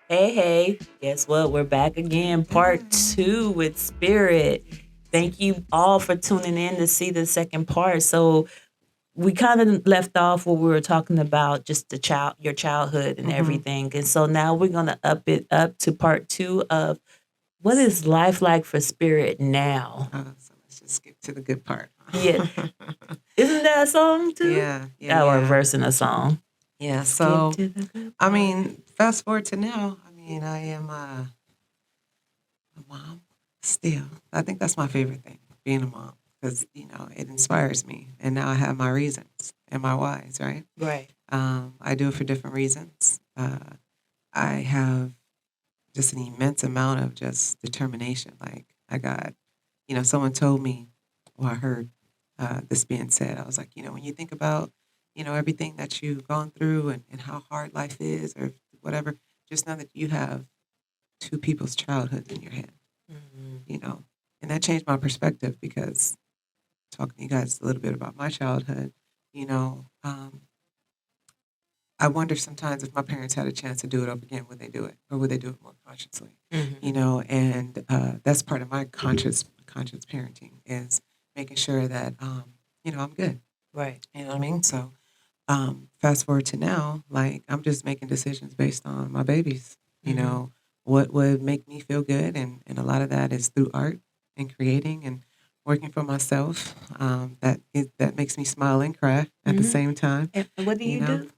Hey, hey, guess what? We're back again, part two with Spirit. Thank you all for tuning in to see the second part. So we kind of left off where we were talking about just your childhood and Mm-hmm. everything. And so now we're gonna up it up to part two of what is life like for Spirit now? So let's just skip to the good part. Yeah, isn't that a song too? Yeah, yeah, Or a yeah. verse in a song. Yeah. Skip So, to the good I part. mean, fast forward to now. I mean, I am a mom still. I think that's my favorite thing, being a mom, because, it inspires me. And now I have my reasons and my whys, right? Right. I do it for different reasons. I have just an immense amount of just determination. Like, I got, someone told me, or I heard this being said, I was like, when you think about, everything that you've gone through and how hard life is or whatever, just know that you have two people's childhoods in your hand, Mhm. you know. And that changed my perspective because talking to you guys a little bit about my childhood, you know, um, I wonder sometimes if my parents had a chance to do it over again, would they do it, or would they do it more consciously? Mhm. And that's part of my conscious parenting is making sure that I'm good. Right. You know what I mean? So fast forward to now, like I'm just making decisions based on my babies. You Mhm. know what would make me feel good, and a lot of that is through art and creating and working for myself. That makes me smile and cry at the Mhm. same time. And what do You you know, do?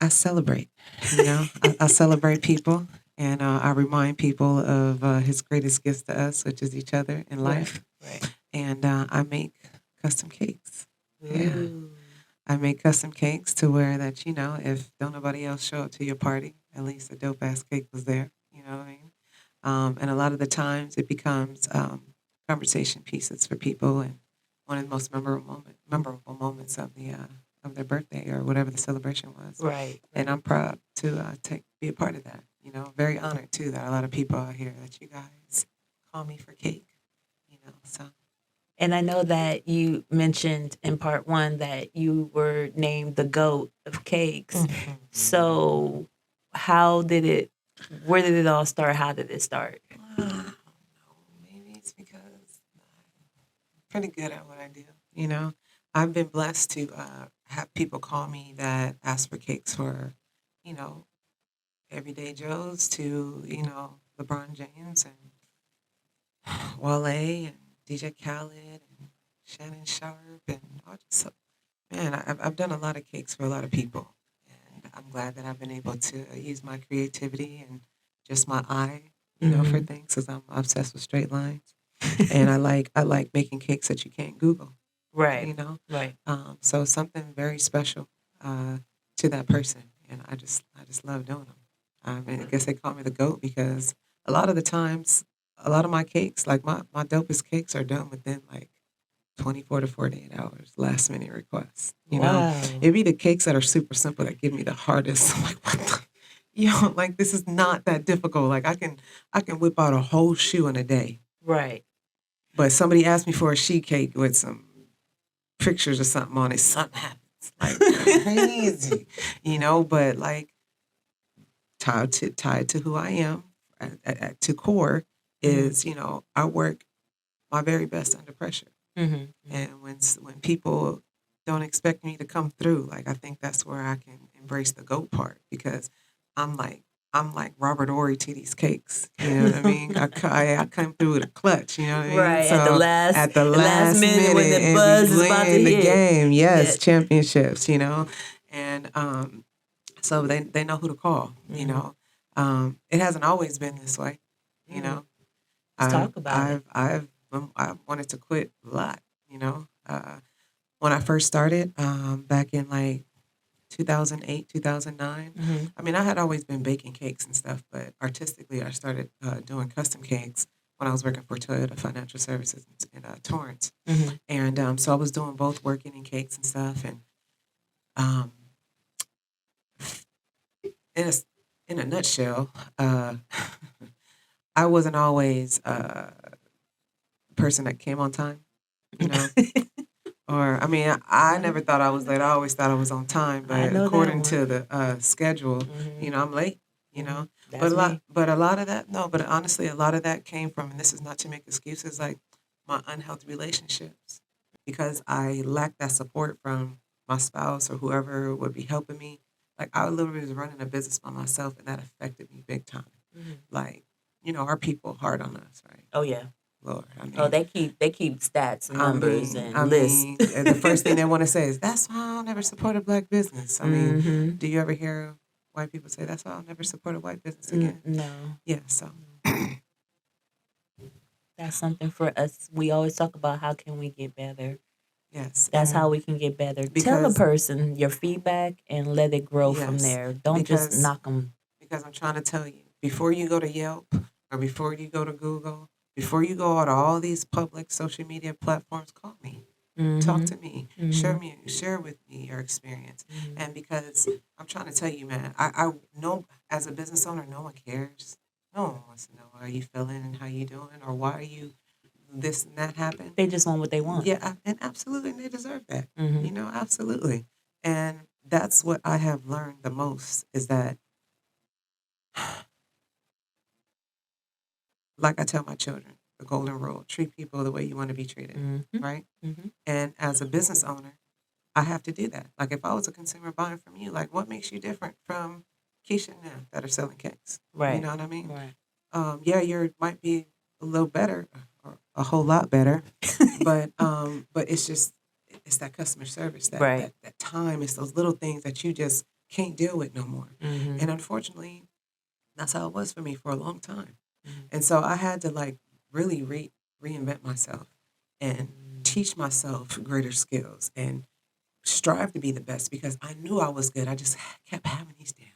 I celebrate. I celebrate people, and I remind people of His greatest gifts to us, which is each other in Right. life. Right. And I make custom cakes. Yeah, Ooh. I make custom cakes to where that if don't nobody else show up to your party, at least a dope ass cake was there. You know what I mean? And a lot of the times it becomes conversation pieces for people, and one of the most memorable moments of their birthday or whatever the celebration was. Right. And Right. I'm proud to be a part of that. Very honored too that a lot of people out here that you guys call me for cake. So And I know that you mentioned in part one that you were named the goat of cakes. Mhm. So how did it? Where did it all start? How did it start? I don't know. Maybe it's because I'm pretty good at what I do. I've been blessed to have people call me that ask for cakes for, you know, everyday Joes to, LeBron James and Wale and DJ Khaled and Shannon Sharp and all just man, I've done a lot of cakes for a lot of people, and I'm glad that I've been able to use my creativity and just my eye, for Hmm. things because I'm obsessed with straight lines, and I like making cakes that you can't Google, Right. you know, Right. so something very special uh, to that person, and I just love doing them. And I guess they call me the goat because a lot of the times, a lot of my cakes, like my dopest cakes, are done within like 24 to 48 hours, last minute requests. Wow. It'd be the cakes that are super simple that give me the hardest. I'm like, what the? Like this is not that difficult. Like I can whip out a whole shoe in a day. Right. But somebody asked me for a sheet cake with some pictures or something on it, something happens. Like crazy. But like tied to who I am to core Hmm. is, I work my very best under pressure. Hmm. And when people don't expect me to come through, like I think that's where I can embrace the goat part because I'm like I'm like Robert Ory to these cakes. You know what I mean? I come through with a clutch. You know what I mean? Right. At the So last at the last last minute when minute, the and we buzz is about to win the hit. game. Yeah. Yes, championships. And so they know who to call. Hmm. It hasn't always been this way. You Hmm. know, Let's I've talk about it. I've I've I wanted to quit a lot. When I first started back in like 2008, 2009. Hmm. I mean, I had always been baking cakes and stuff, but artistically, I started doing custom cakes when I was working for Toyota Financial Services in Torrance. Hmm. And so I was doing both working in cakes and stuff. And um, in, a, in a nutshell, I wasn't always a person that came on time, you know. Or, I mean, I never thought I was late. I always thought I was on time. I But know that according one. to the schedule, Hmm. I'm late. you know. That's me. But a lot of that, no, but honestly, a lot of that came from, and this is not to make excuses, like my unhealthy relationships, because I lacked that support from my spouse or whoever would be helping me. Like I literally was running a business by myself, and that affected me big time. Mhm. Like, our people hard on us, right? Oh yeah. Lord, Oh, they keep stats and numbers I and lists. mean, the first thing they want to say is, "That's why I'll never support a black business." I mean, Mm-hmm. do you ever hear white people say, "That's why I'll never support a white business again"? No, Yeah. So, that's something for us. We always talk about how can we get better. yes, That's how and we can get better. Tell a because person your feedback and let it grow from yes, there. Don't just because knock them. I'm trying to tell you, before you go to Yelp or before you go to Google, before you go out to all these public social media platforms, call me. Talk Mm-hmm. to me. Mm-hmm. Share with me your experience. Mm-hmm. And because I'm trying to tell you, man, I know as a business owner, no one cares. No one wants to know how you feeling and how you doing or why are you this and that happened. They just want what they want. Yeah, and absolutely, and they deserve that. Mm-hmm. Absolutely. And that's what I have learned the most is that, like I tell my children, the golden rule: treat people the way you want to be treated, Mm-hmm. right? Mm-hmm. And as a business owner, I have to do that. Like if I was a consumer buying from you, like what makes you different from Keisha and them that are selling cakes? You Right. know what I mean? Right. Yeah, you might be a little better or a whole lot better, but it's just it's that customer service, Right. that time, it's those little things that you just can't deal with no more. Mm-hmm. And unfortunately, that's how it was for me for a long time. Mm-hmm. And so I had to like really reinvent myself and teach myself greater skills and strive to be the best because I knew I was good. I just kept having these damn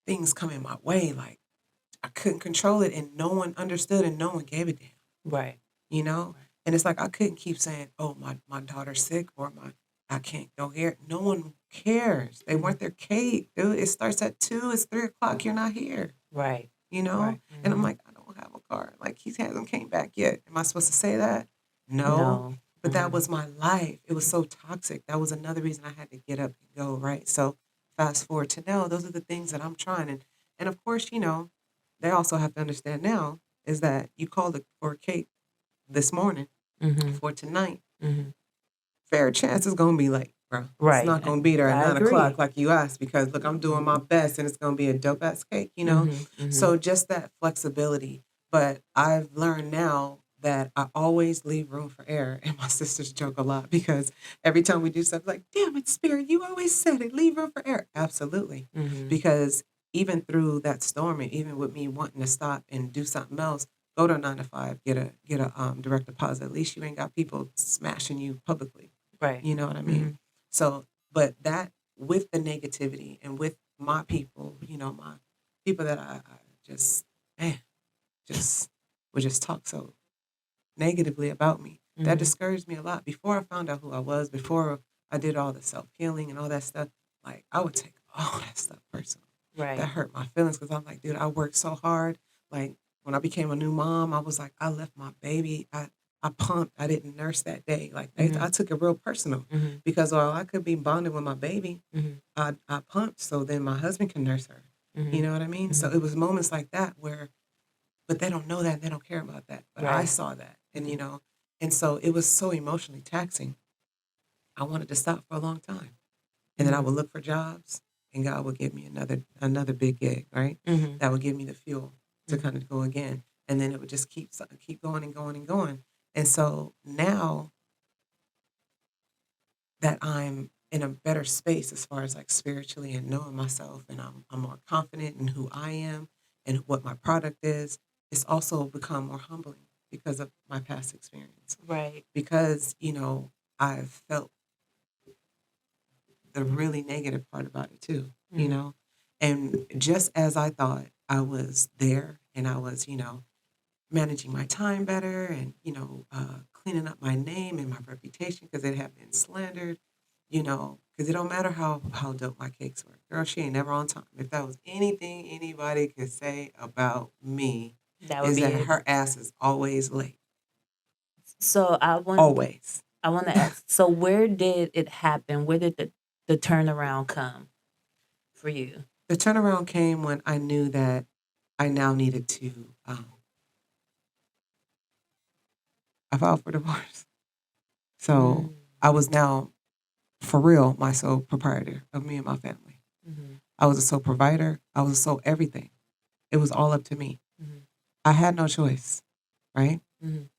things coming my way. Like I couldn't control it and no one understood and no one gave a damn, Right. you know? Right. And it's like I couldn't keep saying, oh, my daughter's sick or I can't go here. No one cares. They Mm-hmm. want their cake, dude. It starts at 2, it's 3 o'clock, you're not here, Right. you know? Right. And I'm Mm-hmm. like, I don't have a car. Like he hasn't came back yet. Am I supposed to say that? No. No. But that Mm-hmm. was my life. It was so toxic. That was another reason I had to get up and go, right? So fast forward to now, those are the things that I'm trying. And of course, they also have to understand now is that you called for a cake this morning Mm-hmm. for tonight. Mm-hmm. Fair chance it's gonna be late, bro. It's Right. not gonna be there at I 9 o'clock agree. like you asked because look, I'm doing my best and it's gonna be a dope ass cake. Mm-hmm. Mm-hmm. So just that flexibility. But I've learned now that I always leave room for error. And my sisters joke a lot because every time we do something like, damn it, Spirit, you always said it, leave room for error. Absolutely. Mm-hmm. Because even through that storm and even with me wanting to stop and do something else, go to a 9 to 5, get a direct deposit. At least you ain't got people smashing you publicly. Right. You know what I Mm-hmm. mean? So, but that with the negativity and with my people, my people that I just, man, just would just talk so negatively about me. That Mm-hmm. discouraged me a lot. Before I found out who I was, before I did all the self healing and all that stuff, like I would take all that stuff personal. That Right. hurt my feelings because I'm like, dude, I worked so hard. Like when I became a new mom, I was like, I left my baby. I pumped. I didn't nurse that day. Like Mm-hmm. I took it real personal Mm-hmm. because while I could be bonded with my baby, Mm-hmm. I pumped so then my husband can nurse her. You Mm-hmm. know what I mean? So Mm-hmm. it was moments like that where but they don't know that and they don't care about that. But I Right. saw that. And Mm-hmm. and so it was so emotionally taxing. I wanted to stop for a long time. And then I Mm-hmm. would look for jobs and God would give me another big gig, right? Mm-hmm. That would give me the fuel to Mm-hmm. kind of go again. And then it would just keep going and going and going. And so now that I'm in a better space as far as like spiritually and knowing myself and I'm more confident in who I am and what my product is, it's also become more humbling because of my past experience. Right. Because, I've felt the really negative part about it too, you Mm-hmm. know? And just as I thought I was there and I was, managing my time better and, cleaning up my name and my reputation because it had been slandered, because it don't matter how dope my cakes were. Girl, she ain't never on time. If that was anything anybody could say about me, That would is be that it. her ass is always late. So Always. I want to ask. So where did it happen? Where did the turnaround come for you? The turnaround came when I knew that I now needed to. I filed for divorce, so Mm. I was now for real my sole proprietor of me and my family. Mhm. I was a sole provider. I was a sole everything. It was all up to me. Mhm. I had no choice, right? Mhm.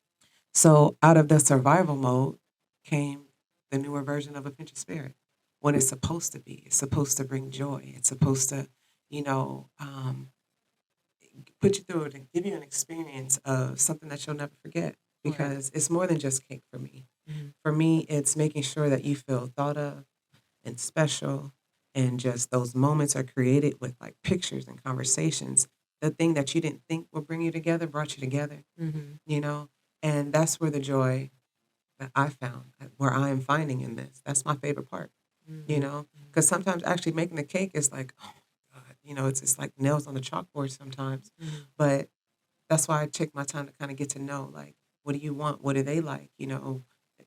So out of the survival mode came the newer version of a pinch of spirit. What it's supposed to be. It's supposed to bring joy. It's supposed to, you know, put you through it and give you an experience of something that you'll never forget. Right. Because it's more than just cake for me. Mhm. For me, it's making sure that you feel thought of and special, and just those moments are created with like pictures and conversations. The thing that you didn't think would bring you together brought you together, Mhm. you know? And that's where the joy that I found, where I am finding in this. That's my favorite part, you Mhm. know? Because sometimes actually making the cake is like, oh my God, it's like nails on the chalkboard sometimes. Mhm. But that's why I take my time to kind of get to know, like, what do you want? What do they like?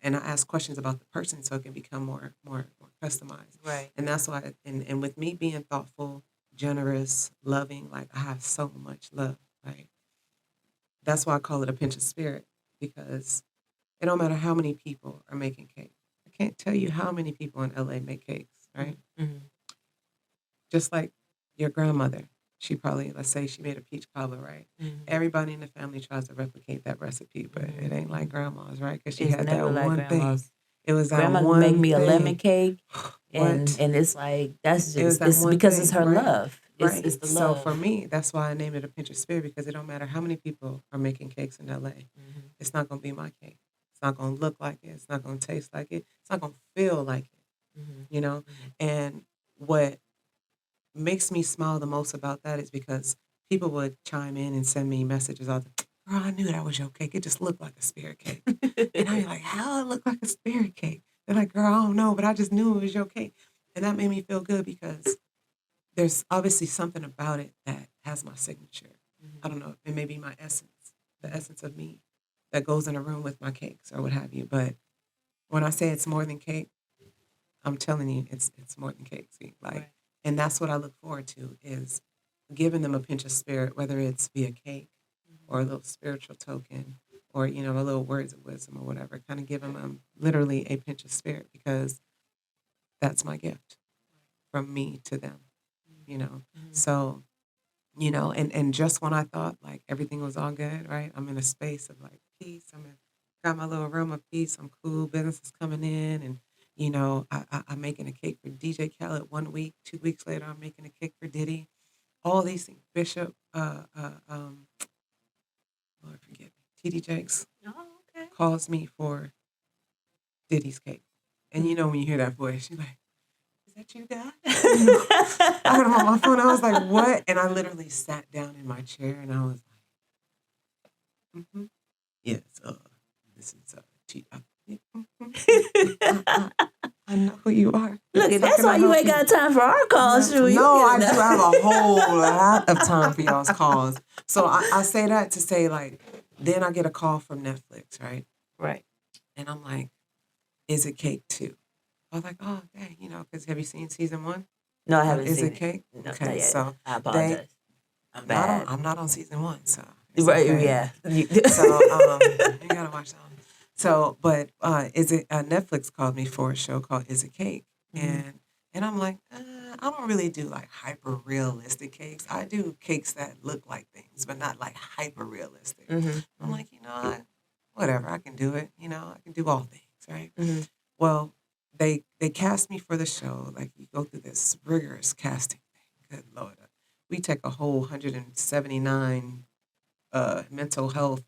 And I ask questions about the person so it can become more customized. Right. And that's why, and with me being thoughtful, generous, loving, like I have so much love, right? That's why I call it a pinch of spirit, because it don't matter how many people are making cake. I can't tell you how many people in LA make cakes, right? Mhm. Just like your grandmother. She probably, let's say she made a peach cobbler, right? Mhm. Everybody in the family tries to replicate that recipe, but it ain't like Mhm. grandma's, right? Because she It's had never that like one thing. grandma's. It was that Grandma can make one me a lemon thing. cake, and What? and it's like that's It was just that it's one because it's thing, her right? love. It's Right. the So for love. me, that's why I named it a pinch of spirit, because it don't matter how many people are making cakes in LA. Mhm. It's not gonna be my cake. It's not gonna look like it. It's not gonna taste like it. It's not gonna feel like it, Mhm. you know? Mhm. And what makes me smile the most about that is because people would chime in and send me messages all the girl, I knew that was your cake. It just looked like a spirit cake. And I'd be like, how it look like a spirit cake? They're like, girl, I don't know, but I just knew it was your cake. And that made me feel good because there's obviously something about it that has my signature. I Mhm. don't know, it may be my essence, the Mhm. essence of me that goes in a room with my cakes or what have you. But when I say it's more than cake, I'm telling you, it's more than cake. See, like, Right. and that's what I look forward to is giving them a pinch of spirit, whether it's via cake or a little spiritual token or a little words of wisdom or whatever. Kind of giving them literally a pinch of spirit, because that's my gift from me to them. You know, Mhm. so and just when I thought like everything was all good, right? I'm in a space of like peace. Got my little room of peace. I'm cool. Business is coming in, and I'm making a cake for DJ Khaled 1 week. 2 weeks later, I'm making a cake for Diddy. All these things. Bishop, Lord forgive me, TD Jakes Oh, okay. calls me for Diddy's cake, and Mhm. when you hear that voice, you're like, "Is that you, God?" You know. I heard him on my phone. I was like, "What?" And I literally sat down in my chair, and I was like, "Mm-hmm. Yes, this is yeah, I know who you are. Look, Yes, how that's can why I you help ain't you?" got time for our calls, No, Shu. You no, get I do have enough. a whole lot of time for y'all's calls. So I say that to say, like, then I get a call from Netflix, right? Right. And I'm like, "Is it cake too?" I was like, "Oh, dang, because have you seen season one No, I of haven't Is seen It it. Cake?" No, not Okay, yet. so I they apologize. I'm I'm not on bad. I'm not on season one, so it's Right? okay. Yeah. So you gotta watch that one. So, but is it Netflix called me for a show called Is It Cake? Mhm. And I'm like, I don't really do like hyper realistic cakes. I do cakes that look like things, but not like hyper realistic. Mhm. I'm Mhm. like, whatever, I can do it. I can do all things, right? Mhm. Well, they cast me for the show. Like you go through this rigorous casting thing. Good Lord. We take a whole 179 mental health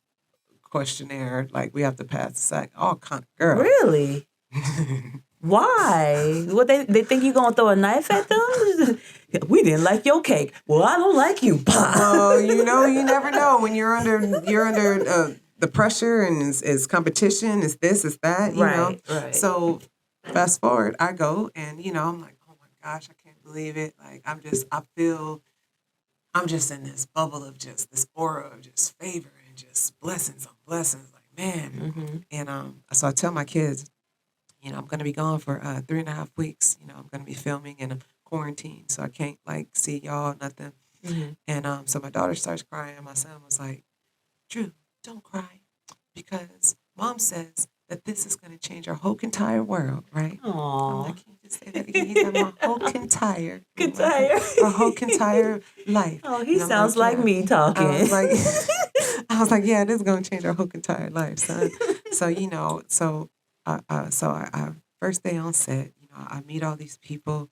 questionnaire. Like we have to pass the sack. All kind of girl. Really? Why? What they think you gonna throw a knife at them? We didn't like your cake. Well, I don't like you. Well, you never know when you're under the pressure, and it's competition. It's this, it's that. Right. Right. So fast forward, I go, and I'm like, oh my gosh, I can't believe it. Like I feel I'm just in this bubble of just this aura of just favor and just blessings on blessings. Like, man. Mhm. And so I tell my kids, I'm going to be gone for 3.5 weeks. I'm going to be filming, and of quarantined, so I can't like see y'all, nothing. Mhm. And so my daughter starts crying. My son was like, Drew, don't cry because mom says that this is going to change our whole entire world, right? I'm Aw. like, can you just say that again? He said, my whole entire, Good tired. our whole entire life. Oh, he And I'm sounds like, like yeah. me I talking. was like, I was like, yeah, this is going to change our whole entire life, son. So, I first day on set, I meet all these people,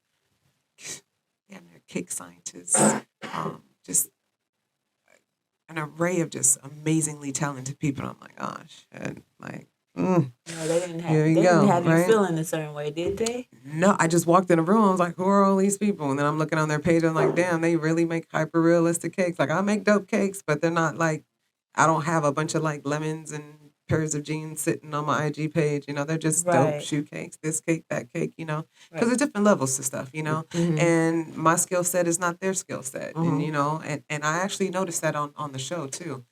damn, they're cake scientists, just an array of just amazingly talented people. I'm like, oh shit, like, No, they didn't have here we they didn't go, have you right? feeling a certain way, did they? No, I just walked in a room. I was like, who are all these people? And then I'm looking on their page. I'm like, damn, they really make hyper realistic cakes. Like, I make dope cakes, but they're not like, I don't have a bunch of like lemons and pairs of jeans sitting on my IG page. They're just dope Right. shoe cakes, this cake, that cake, because Right. there's different levels to stuff. Mhm. And my skill set is not their skill set. And, Mhm. and I actually noticed that on the show too,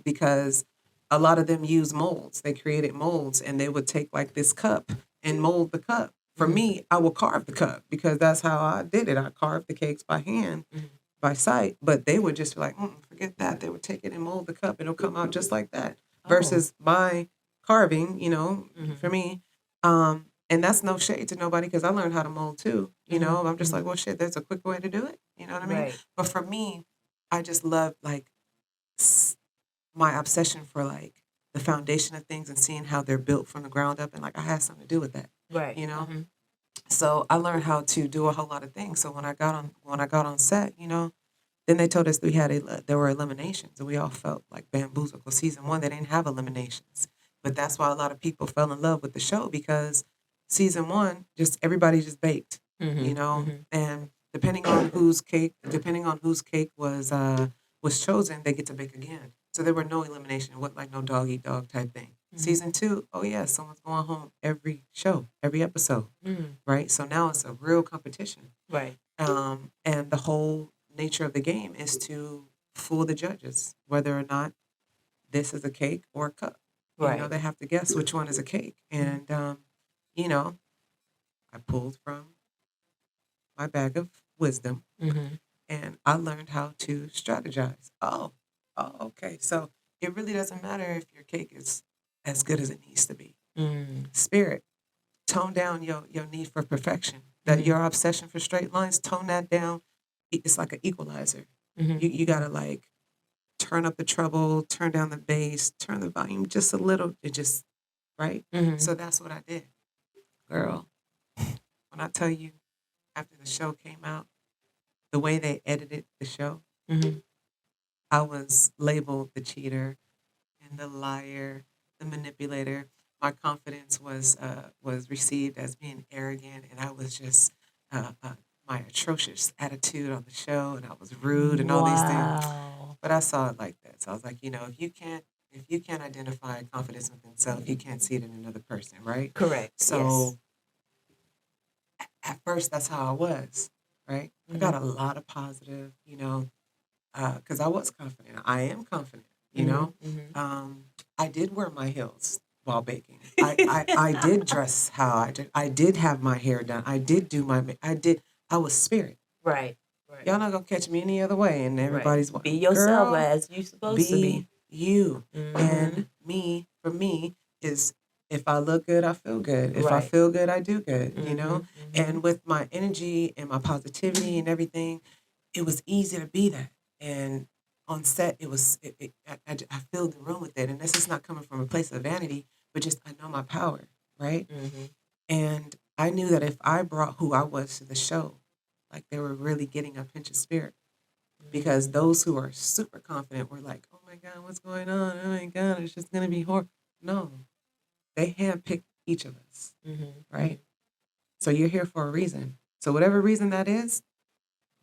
because a lot of them use molds. They created molds and they would take like this cup and mold the cup. For Mhm. me, I will carve the cup because that's how I did it. I carved the cakes by hand, Mhm. by sight, but they would just be like, forget that. They would take it and mold the cup and it'll come out just like that. Oh. Versus my carving, for Mhm. me, and that's no shade to nobody because I learned how to mold too. Mhm. I'm just Mhm. like, well, shit, there's a quick way to do it. You know what I mean? Right. But for me, I just love like s- my obsession for like the foundation of things and seeing how they're built from the ground up, and like I had something to do with that. Right. You know, Mhm. so I learned how to do a whole lot of things. So when I got on set, then they told us there were eliminations, and we all felt like bamboozled. Because season one they didn't have eliminations, but that's why a lot of people fell in love with the show because season one just everybody just baked, Mhm. Mhm. and depending on whose cake was chosen, they get to bake again. So there were no elimination. It wasn't like no dog eat dog type thing. Mhm. Season two, oh yeah, someone's going home every show, every episode, Mhm. right? So now it's a real competition. Right. And the whole nature of the game is to fool the judges, whether or not this is a cake or a cup. Right. They have to guess which one is a cake. And, you know, I pulled from my bag of wisdom Mhm. and I learned how to strategize. Okay. So it really doesn't matter if your cake is as good as it needs to be. Mhm. Spirit, tone down your need for perfection. That Mhm. your obsession for straight lines, tone that down. It's like an equalizer. Mhm. You gotta like turn up the treble, turn down the bass, turn the volume just a little. It just right. Mhm. So that's what I did, girl. When I tell you, after the show came out, the way they edited the show, Mhm. I was labeled the cheater and the liar, the manipulator. My confidence was received as being arrogant, and I was just my atrocious attitude on the show, and I was rude and all these things. Wow. But I saw it like that, so I was like, if you can't identify confidence within self, you can't see it in another person, right? Correct. Yes. So at first, that's how I was, right? I got Mhm. a lot of positive, because I was confident. I am confident, you Mhm. know. Mhm. Um, I did wear my heels while baking. I did dress how I did. I did have my hair done. I did do I did. I was spirit. Right. Right. Y'all not gonna catch me any other way. And Right. everybody's Be yourself girl, as you supposed to be be. you. Mhm. And for me, is if I look good, I feel good. If I Right. feel good, I do good. Mhm. Mhm. And with my energy and my positivity and everything, it was easy to be that. And on set, it was, I filled the room with it. And this is not coming from a place of vanity, but just I know my power, right? Mhm. And I knew that if I brought who I was to the show, like they were really getting a pinch of spirit because Mhm. those who are super confident were like, "Oh my God, what's going on? Oh my God, it's just gonna be horrible." No, they handpicked each of us, Mhm. right? So you're here for a reason. So whatever reason that is,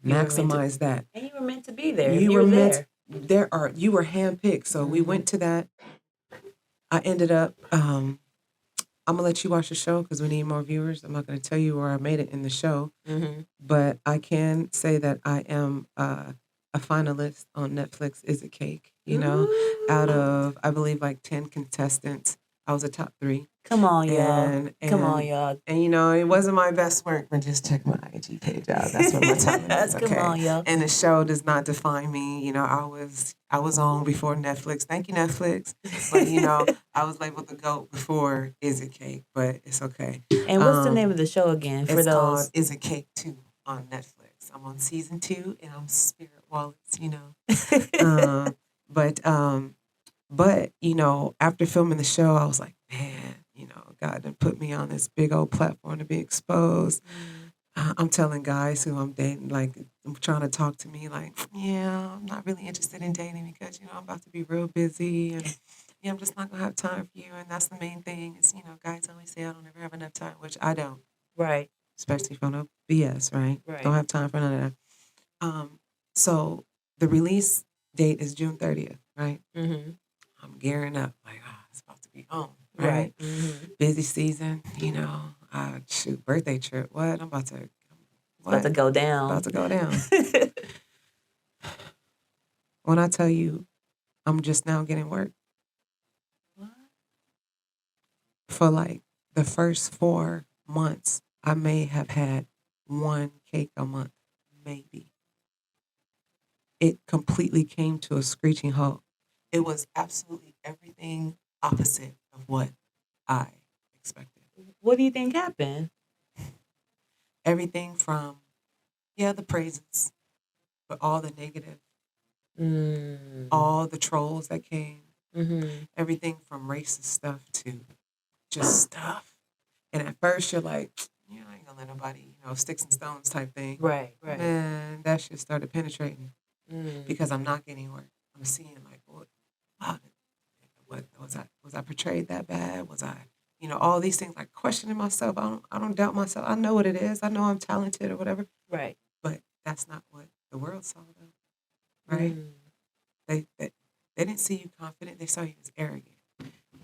You were meant to, maximize that. and you were meant to be there. If You you were were meant. there. You were handpicked. So we Mhm. went to that. I ended up. I'm gonna let you watch the show because we need more viewers. I'm not gonna tell you where I made it in the show, Mhm. but I can say that I am a finalist on Netflix. Is a Cake? Out Ooh. of I believe like 10 contestants, I was a top 3. Come on, y'all. And Come on, and y'all. and you know, it wasn't my best work, but just check my IG page out. That's where my talent is, Come okay? on, y'all. And the show does not define me. You know, I was on before Netflix. Thank you, Netflix. But you know, I was labeled the GOAT before Is It Cake, but it's okay. And what's the name of the show again for It's called those? Is It Cake 2 on Netflix. I'm on season 2 and I'm Spirit Wallace, you know. But you know, after filming the show, I was like, man, you know, God done put me on this big old platform to be exposed. I'm telling guys who I'm dating, like, I'm trying to talk to me, like, yeah, I'm not really interested in dating because, you know, I'm about to be real busy and yeah, I'm just not gonna have time for you. And that's the main thing is, you know, guys always say I don't ever have enough time, which I don't, Right, especially for no BS, right? Don't right. have time for none of that. So the release date is June 30th, right? Mm-hmm. I'm gearing up, like, it's about to be on, Right. right? Mm-hmm. Busy season, you know. Shoot, birthday trip. What? I'm about to, It's about what? to go down. About to go down. When I tell you, I'm just now getting work What? for like the first 4 months, I may have had one cake a month, maybe. It completely came to a screeching halt. It was absolutely everything opposite of what I expected. What do you think happened? Everything from, yeah, the praises, but all the negative, Mm. all the trolls that came, Mm-hmm. everything from racist stuff to just stuff. And at first you're like, yeah, I ain't gonna let nobody, you know, sticks and stones type thing. Right, right. Man, that shit started penetrating Mm. because I'm not getting work. I'm seeing like, wow, what was I portrayed that bad? Was I, you know, all these things like questioning myself. I don't doubt myself. I know what it is. I know I'm talented or whatever. Right. But that's not what the world saw though, right? Mm. They didn't see you confident. They saw you as arrogant.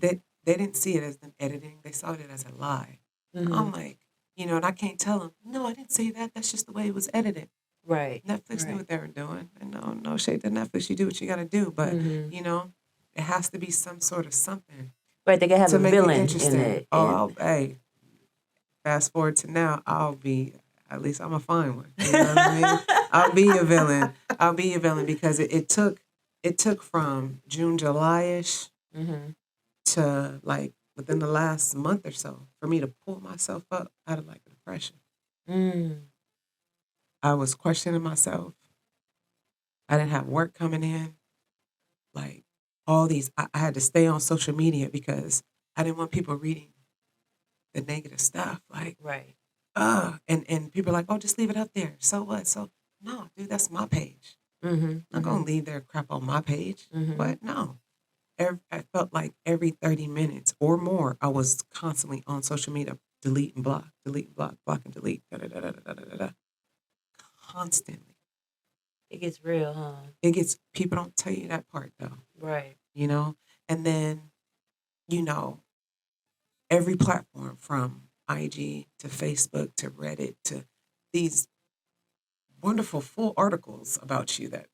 They didn't see it as them editing. They saw it as a lie. Mm-hmm. I'm like, you know, and I can't tell them, no, I didn't say that. That's just the way it was edited. Right. Netflix knew Right. what they were doing. And no shade to Netflix. You do what you got to do. But, Mm-hmm. you know, it has to be some sort of something Right. They can have to a make it villain in interesting. it, Oh, and hey, fast forward to now, I'll be, at least I'm a fine one. You know what I mean? I'll be a villain. I'll be a villain because it took from June, July-ish mm-hmm. to like within the last month or so for me to pull myself up out of like a depression. Mm. I was questioning myself. I didn't have work coming in. Like all these, I had to stay on social media because I didn't want people reading the negative stuff. Like, Right. and people are like, oh, just leave it up there. So what? So no, dude, that's my page. Mm-hmm. I'm not Mm-hmm. gonna leave their crap on my page. Mm-hmm. What? No. I felt like every 30 minutes or more, I was constantly on social media, delete and block, block and delete, da da da da da da da da, constantly. It gets real, huh? It gets people don't tell you that part though, Right. you know. And then you know every platform from IG to Facebook to Reddit to these wonderful full articles about you that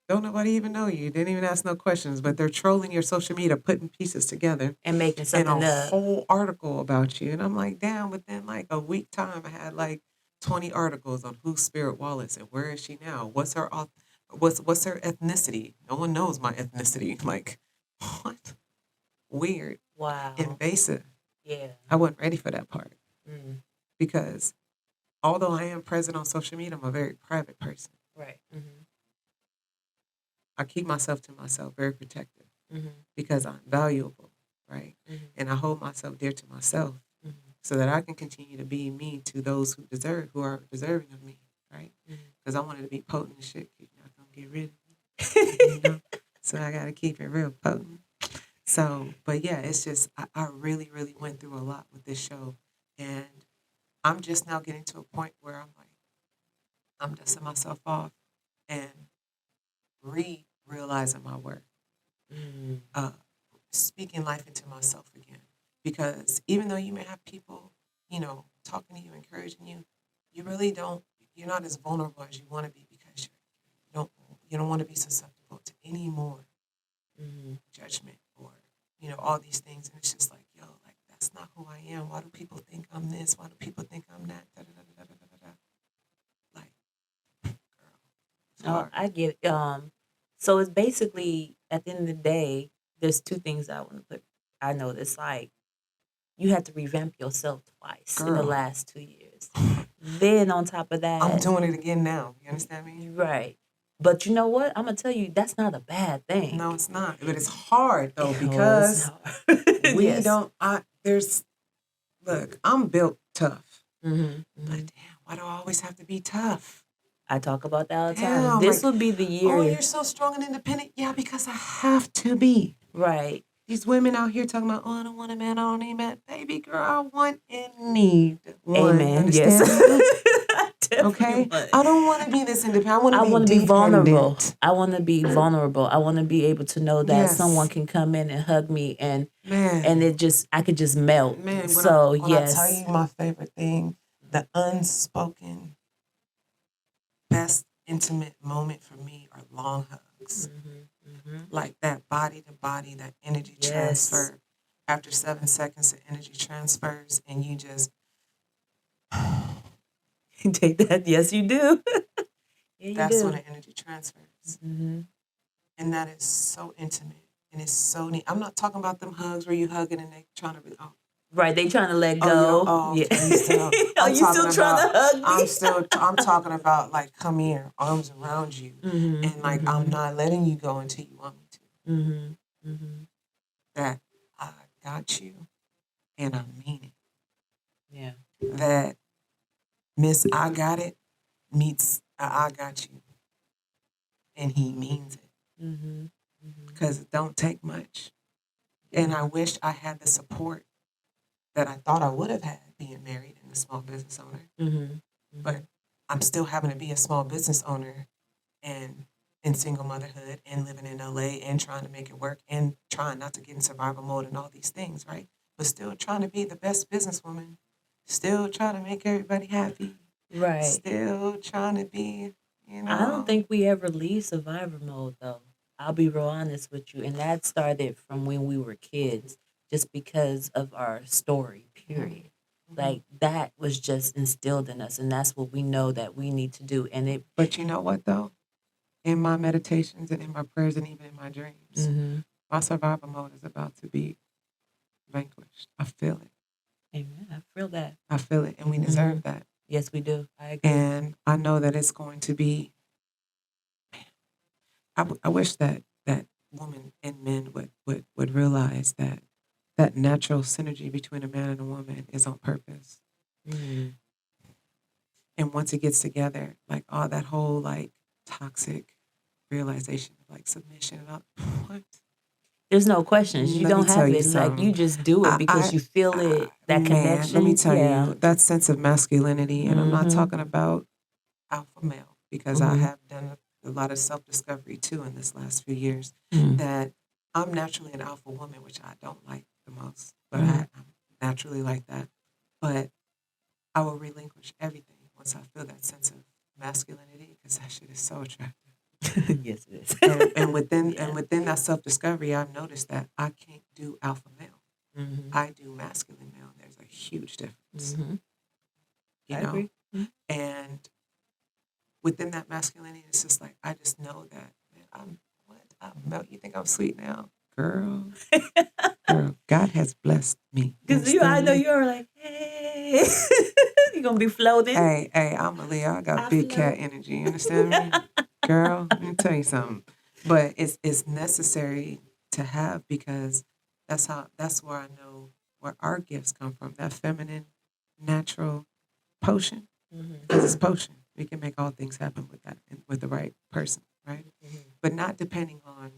don't nobody even know you, didn't even ask no questions, but they're trolling your social media, putting pieces together And making and a something up. whole article about you. And I'm like, damn, within like a week time, I had like 20 articles on who's Spirit Wallace and where is she now? What's her ethnicity? No one knows my ethnicity. Like, what? Weird. Wow. Invasive. Yeah. I wasn't ready for that part Mm. because although I am present on social media, I'm a very private person. Right. Mm-hmm. I keep myself to myself, very protective Mm-hmm. because I'm valuable, right? Mm-hmm. And I hold myself dear to myself Mm-hmm. so that I can continue to be me to those who are deserving of me, right? Because I wanted to be potent and shit. You're not gonna get rid of me, you know. So I gotta keep it real potent. So, but yeah, it's just I really, really went through a lot with this show, and I'm just now getting to a point where I'm like, I'm dusting myself off and realizing my worth, Mm. uh, speaking life into myself again. Because even though you may have people, you know, talking to you, encouraging you, you really don't. You're not as vulnerable as you want to be because you don't. You don't want to be susceptible to any more Mm. judgment or all these things. And it's just like, yo, not who I am. Why do people think I'm this? Why do people think I'm that? Da, da, da, da, da, da, da, da. Like, girl, it's Oh, hard. I get it. So it's basically at the end of the day, there's two things I want to put. I know this like you had to revamp yourself twice in the Girl, last 2 years. Then on top of I'm that, doing it again now. You understand me? right. But you know what? I'm gonna tell you that's not a bad thing. No, it's not. But it's hard though Oh, it's because hard. we Yes. don't. There's look. I'm built tough, but Hmm. damn, why do I always have to be tough? I talk about that all the time. Damn, This like, would be the oh, year, you're so strong and independent. Yeah, because I have to be. right? These women out here talking about, oh, I don't want a man, I don't need a man. Baby girl, I want and need one. You Amen. Yes. understand me? I definitely Okay? want. I don't want to be this independent. I want to I be want to be vulnerable. dependent. I want to be vulnerable. I want to be able to know that someone Yes. can come in and hug me and Man. it just I could just melt. Man, So when I tell yes. you my favorite thing, the unspoken best intimate moment for me are long hugs. Like that body to body, that energy Yes. transfer. After 7 seconds, the energy transfers, and you just Take that. Yes, you do. Yeah, you that's when do. the energy transfers. Hmm. And that is so intimate and it's so neat. I'm not talking about them hugs where you hugging and they trying to be, oh, Right, they trying to let oh, you don't, go. oh, Yeah. okay, you still, Are I'm you talking still trying about, to hug me? I'm talking about like, come here, arms around you. Hmm. And like, I'm not letting you go until you want me to. Hmm. Hmm. That I got you and I mean it. Yeah. That Miss I got it meets I got you and he means it. Hmm. Hmm. Because it don't take much. And I wish I had the support that I thought I would have had being married and a small business owner. Hmm. But I'm still having to be a small business owner and in single motherhood and living in LA and trying to make it work and trying not to get in survival mode and all these things, right? But still trying to be the best businesswoman, still trying to make everybody happy, Right. still trying to be, I don't think we ever leave survivor mode though. I'll be real honest with you. And that started from when we were kids, just because of our story, period. Like that was just instilled in us. And that's what we know that we need to do. And it, But you know what though? In my meditations and in my prayers and even in my dreams, my survival mode is about to be vanquished. I feel it. amen. I feel that. I feel it. And we deserve that. Yes, we do. I agree. And I know that it's going to be, I wish that women and men would realize that that natural synergy between a man and a woman is on purpose. Mhm. And once it gets together, like all that whole like toxic realization of like submission and all, what? There's no questions. You Let me don't tell have you it. Like you something. just do it because you feel it. That Man, let me connection. tell Yeah. you, that sense of masculinity, and I'm not Hmm. talking about alpha male because I have done a lot of self discovery too in this last few years. That I'm naturally an alpha woman, which I don't like the most, but I'm naturally like that. But I will relinquish everything once I feel that sense of masculinity because that shit is so attractive. Yes, it is. And within Yeah. and within that self discovery, I've noticed that I can't do alpha male. Hmm. I do masculine male. There's a huge difference, Hmm. you I know. agree. And within that masculinity, it's just like I just know that man, I'm melt. You think I'm sweet now, girl? Girl, God has blessed me. You Because I understand know me? you're like, hey, you're gonna be floating. Hey, I'm a Leo. I got I big cat float. energy. You understand me, girl? Let me tell you something. But it's necessary to have because that's where I know where our gifts come from. That feminine, natural potion. Because it's potion. We can make all things happen with that and with the right person, right? But not depending on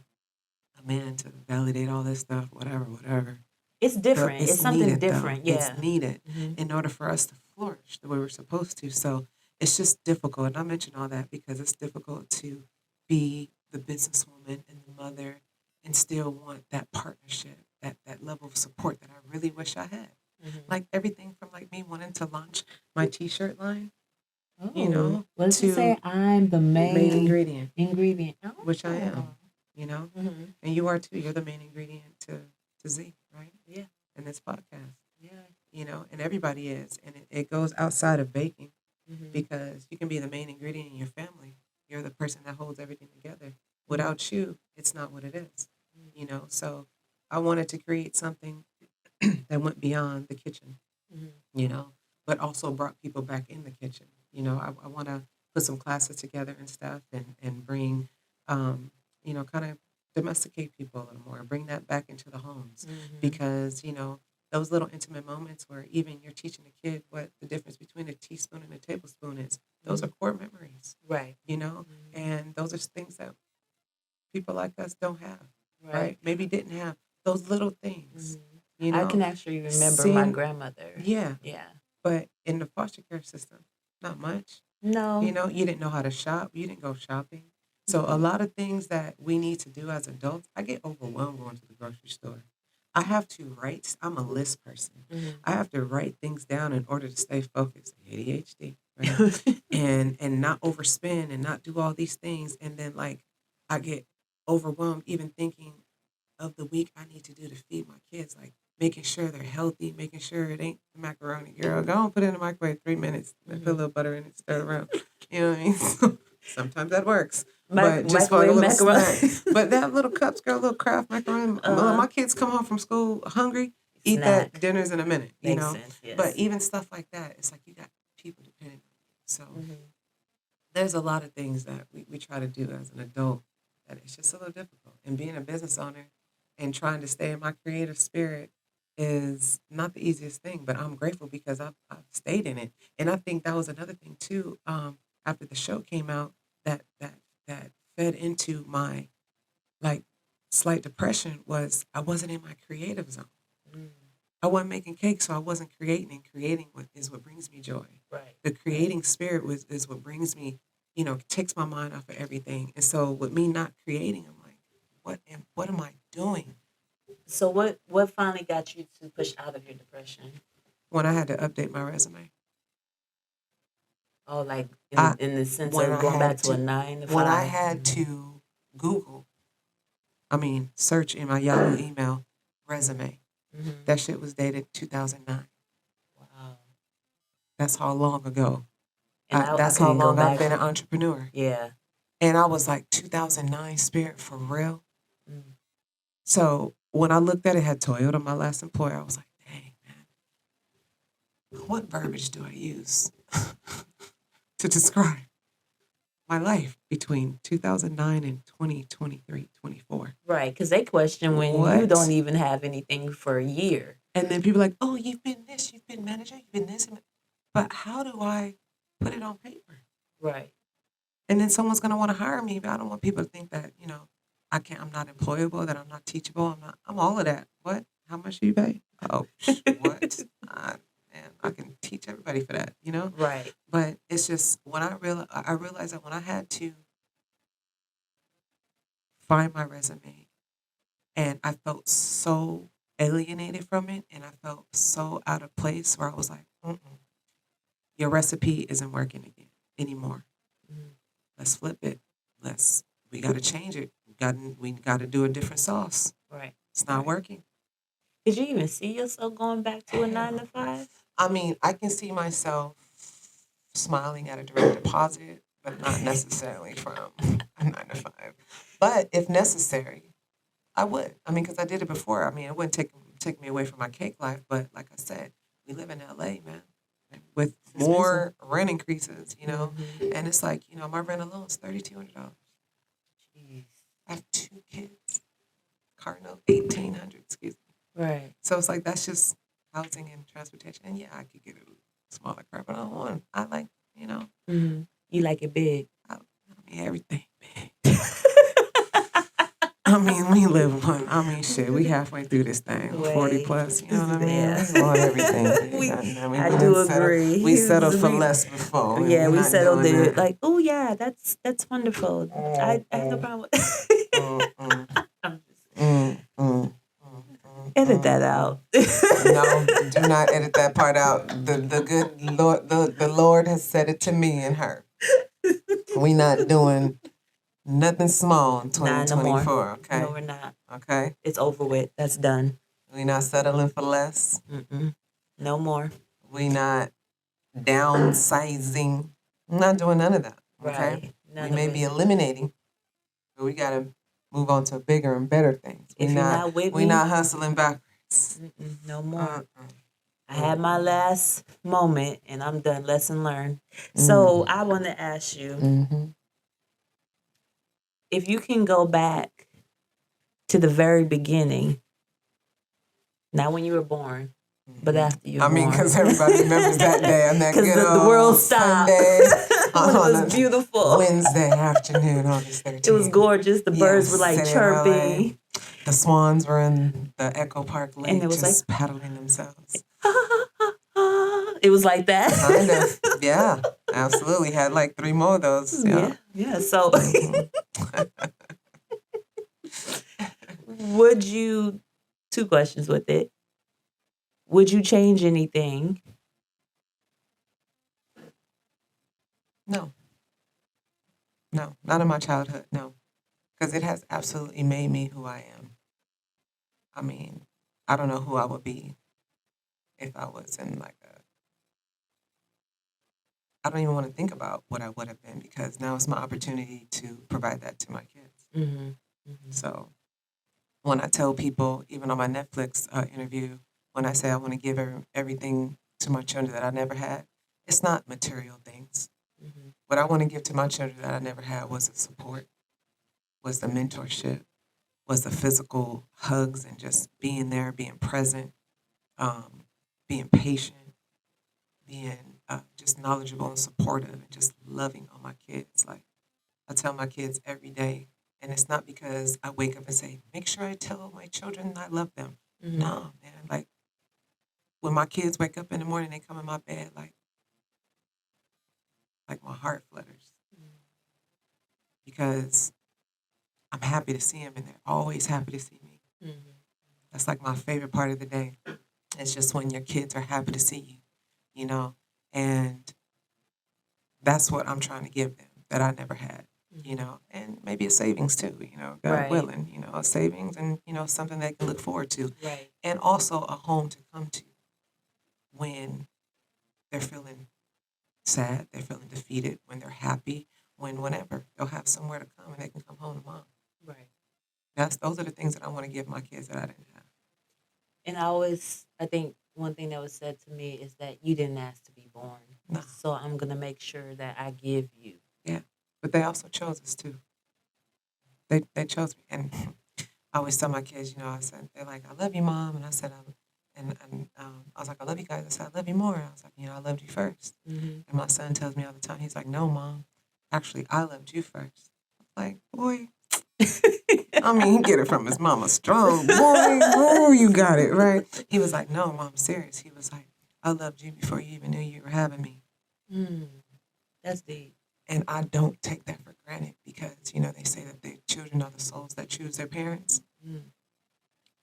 a man to validate all this stuff, whatever. It's different. It's It's something needed though. different. Yeah. It's needed Hmm. in order for us to flourish the way we're supposed to. So it's just difficult. And I mention all that because it's difficult to be the businesswoman and the mother and still want that partnership, that level of support that I really wish I had. Like everything from like me wanting to launch my t-shirt line, you Oh, know, what does it to say? I'm the main main ingredient, ingredient. Oh. which I am, you know, and you are too. You're the main ingredient to Z, right? Yeah. In this podcast. And everybody is. And it goes outside of baking Mm-hmm. because you can be the main ingredient in your family. You're the person that holds everything together. Mm-hmm. Without you, it's not what it is. So I wanted to create something that went beyond the kitchen, Mm-hmm. you know, but also brought people back in the kitchen. I want to put some classes together and stuff and bring, kind of domesticate people a little more, bring that back into the homes Mm-hmm. because, those little intimate moments where even you're teaching a kid what the difference between a teaspoon and a tablespoon is, those are core memories, Right. and those are things that people like us don't have, Right. right? Maybe didn't have those little things, I can actually remember my grandmother. Yeah, Yeah. but in the foster care system, not much. No. You didn't know how to shop. You didn't go shopping. So a lot of things that we need to do as adults, I get overwhelmed going to the grocery store. I have to write. I'm a list person. Mm-hmm. I have to write things down in order to stay focused. ADHD, right? and not overspend and not do all these things. And then I get overwhelmed even thinking of the week I need to do to feed my kids, like making sure they're healthy, making sure it ain't the macaroni. Girl, go and put it in the microwave 3 minutes, and put a little butter in it, stir it around. You know what I mean? So, sometimes that works. But just for a Microwave little macaroni. snack. But that little cups, girl, little Kraft macaroni. My kids come home from school hungry, eat Snack. that dinners in a minute, Makes sense, yes. But even stuff like that, it's like you got people depending on you. So there's a lot of things that we try to do as an adult that it's just a little difficult. And being a business owner and trying to stay in my creative spirit is not the easiest thing, but I'm grateful because I've stayed in it. And I think that was another thing too. After the show came out, that fed into my like slight depression was I wasn't in my creative zone. Mm. I wasn't making cake, so I wasn't creating, and creating is what brings me joy. Right. The creating spirit is what brings me, takes my mind off of everything. And so with me not creating, I'm like, what am I doing? So what finally got you to push out of your depression? When I had to update my resume. Oh, like I, in the sense when of I going back had to a 9 to 5. when I had to Google, search in my Yahoo email resume. Mm-hmm. That shit was dated 2009. Wow. That's how long ago. And I That's how couldn't go long I've back. been an entrepreneur. Yeah. And I was like 2009 Spirit for real. Mm. So when I looked at it, had Toyota, my last employer, I was like, dang, man, what verbiage do I use to describe my life between 2009 and 2023, 24? Right, because they question when you What? don't even have anything for a year. And then people are like, oh, you've been this, you've been manager, you've been this. But how do I put it on paper? Right. And then someone's going to want to hire me, but I don't want people to think that, I'm not employable, that I'm not teachable. I'm all of that. What? How much do you pay? Oh, what? Man, I can teach everybody for that, Right. But it's just when I realized that when I had to find my resume and I felt so alienated from it and I felt so out of place where I was like, your recipe isn't working again anymore. Mm. Let's flip it. We got to change it. We got to do a different sauce. Right. It's not working. Did you even see yourself going back to a 9 to 5? I can see myself smiling at a direct deposit, but not necessarily from a 9 to 5. But if necessary, I would. Because I did it before. It wouldn't take me away from my cake life. But like I said, we live in LA, man, with more rent increases, Mm-hmm. and it's like, my rent alone is $3,200. Jeez. I have 2 kids. Car note, $1,800, excuse me. Right. So it's like, that's just housing and transportation. And yeah, I could get a smaller car, but I don't want, I like, Mm-hmm. You like it big. Everything big. We live one. Shit, we halfway through this thing. 40 plus, you know what I mean? Yeah. We want everything. I do agree. We settled for less before. Yeah, we settled it. Like, oh yeah, that's wonderful. I have no problem with Edit that out. No, do not edit that part out. The good Lord, the Lord has said it to me and her. We not doing nothing small in 2024, okay? No, we're not. Okay? It's over with. That's done. We not settling for less. Mm-mm. No more. We not downsizing. I'm not doing none of that. Okay. Right. We None of may be it. eliminating, but we gotta move on to bigger and better things. If you're not with We me, not hustling backwards. no more. Uh-uh. I had my last moment and I'm done. Lesson learned. So I want to ask you Mm-hmm. if you can go back to the very beginning, not when you were born, but after you were I mean, born. because everybody remembers that day on that Because good the world old stopped. Sunday When it on was a beautiful. Wednesday afternoon, August 13th. It was gorgeous. The birds were like city of chirping. LA. The swans were in the Echo Park Lake, And it was just paddling themselves. It was like that. Kind of, yeah, absolutely. Had like 3 more of those. Yeah. So Mhm. would you, 2 questions with it. Would you change anything? No, no, not in my childhood. No, because it has absolutely made me who I am. I mean, I don't know who I would be if I was in like a. I don't even want to think about what I would have been because now it's my opportunity to provide that to my kids. Mm-hmm. Mm-hmm. So when I tell people, even on my Netflix interview, when I say I want to give everything to my children that I never had, it's not material things. Mm-hmm. What I want to give to my children that I never had was the support, was the mentorship, was the physical hugs and just being there, being present, um, being patient, being just knowledgeable and supportive, and just loving on my kids. Like I tell my kids every day, and it's not because I wake up and say, make sure I tell my children I love them. Mm-hmm. No, man. Like when my kids wake up in the morning, they come in my bed, like my heart flutters because I'm happy to see them, and they're always happy to see me. Mm-hmm. That's like my favorite part of the day. It's just when your kids are happy to see you, you know, and that's what I'm trying to give them that I never had, you know, and maybe a savings too, you know, God Right. willing, you know, a savings and, you know, something they can look forward to. Right. And also a home to come to when they're feeling sad, they're feeling defeated, when they're happy, whenever they'll have somewhere to come and they can come home to mom. Right. Those are the things that I want to give my kids that I didn't have. And I think one thing that was said to me is that you didn't ask to be born. No. So I'm going to make sure that I give you. Yeah. But they also chose us too. They chose me. And I always tell my kids, you know, I said, they're like, I love you, mom. And I said, I was like, I love you guys. I said, I love you more. And I was like, you know, I loved you first. Mm-hmm. And my son tells me all the time, he's like, no, mom, actually, I loved you first. I'm like, boy, I mean, he get it from his mama strong. Boy, you got it, right? He was like, no, mom, serious. He was like, I loved you before you even knew you were having me. That's deep. And I don't take that for granted because, you know, they say that the children are the souls that choose their parents. Mm.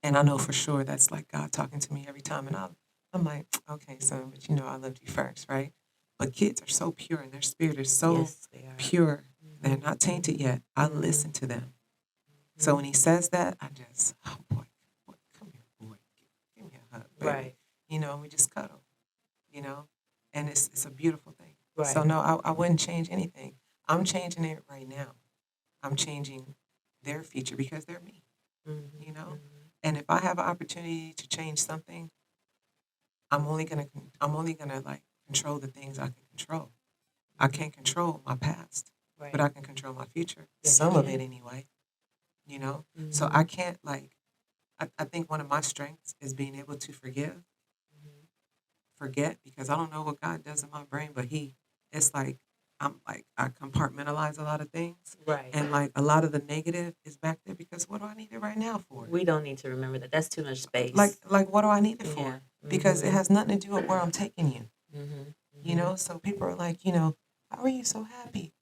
And I know for sure that's like God talking to me every time. And I'm like, okay, son, but you know, I loved you first, right? But kids are so pure and their spirit is so Yes, they are. pure. They're not tainted yet. I listen to them. So when he says that, I just, oh boy, come here, boy. Give me a hug, baby. Right. You know, we just cuddle, you know? And it's a beautiful thing. Right. So no, I wouldn't change anything. I'm changing it right now. I'm changing their future because they're me, Mm-hmm. you know? Mm-hmm. And if I have an opportunity to change something, I'm only gonna like control the things I can control. I can't control my past, Right. but I can control my future. Yes, Some you of can. it anyway, you know? Mm-hmm. So I can't like I think one of my strengths is being able to forget because I don't know what God does in my brain, but it's like I compartmentalize a lot of things. Right. And like a lot of the negative is back there because what do I need it right now for? We don't need to remember that. That's too much space. Like what do I need it for? Yeah. Because it has nothing to do with where I'm taking you. Mm-hmm. You know, so people are like, you know, how are you so happy?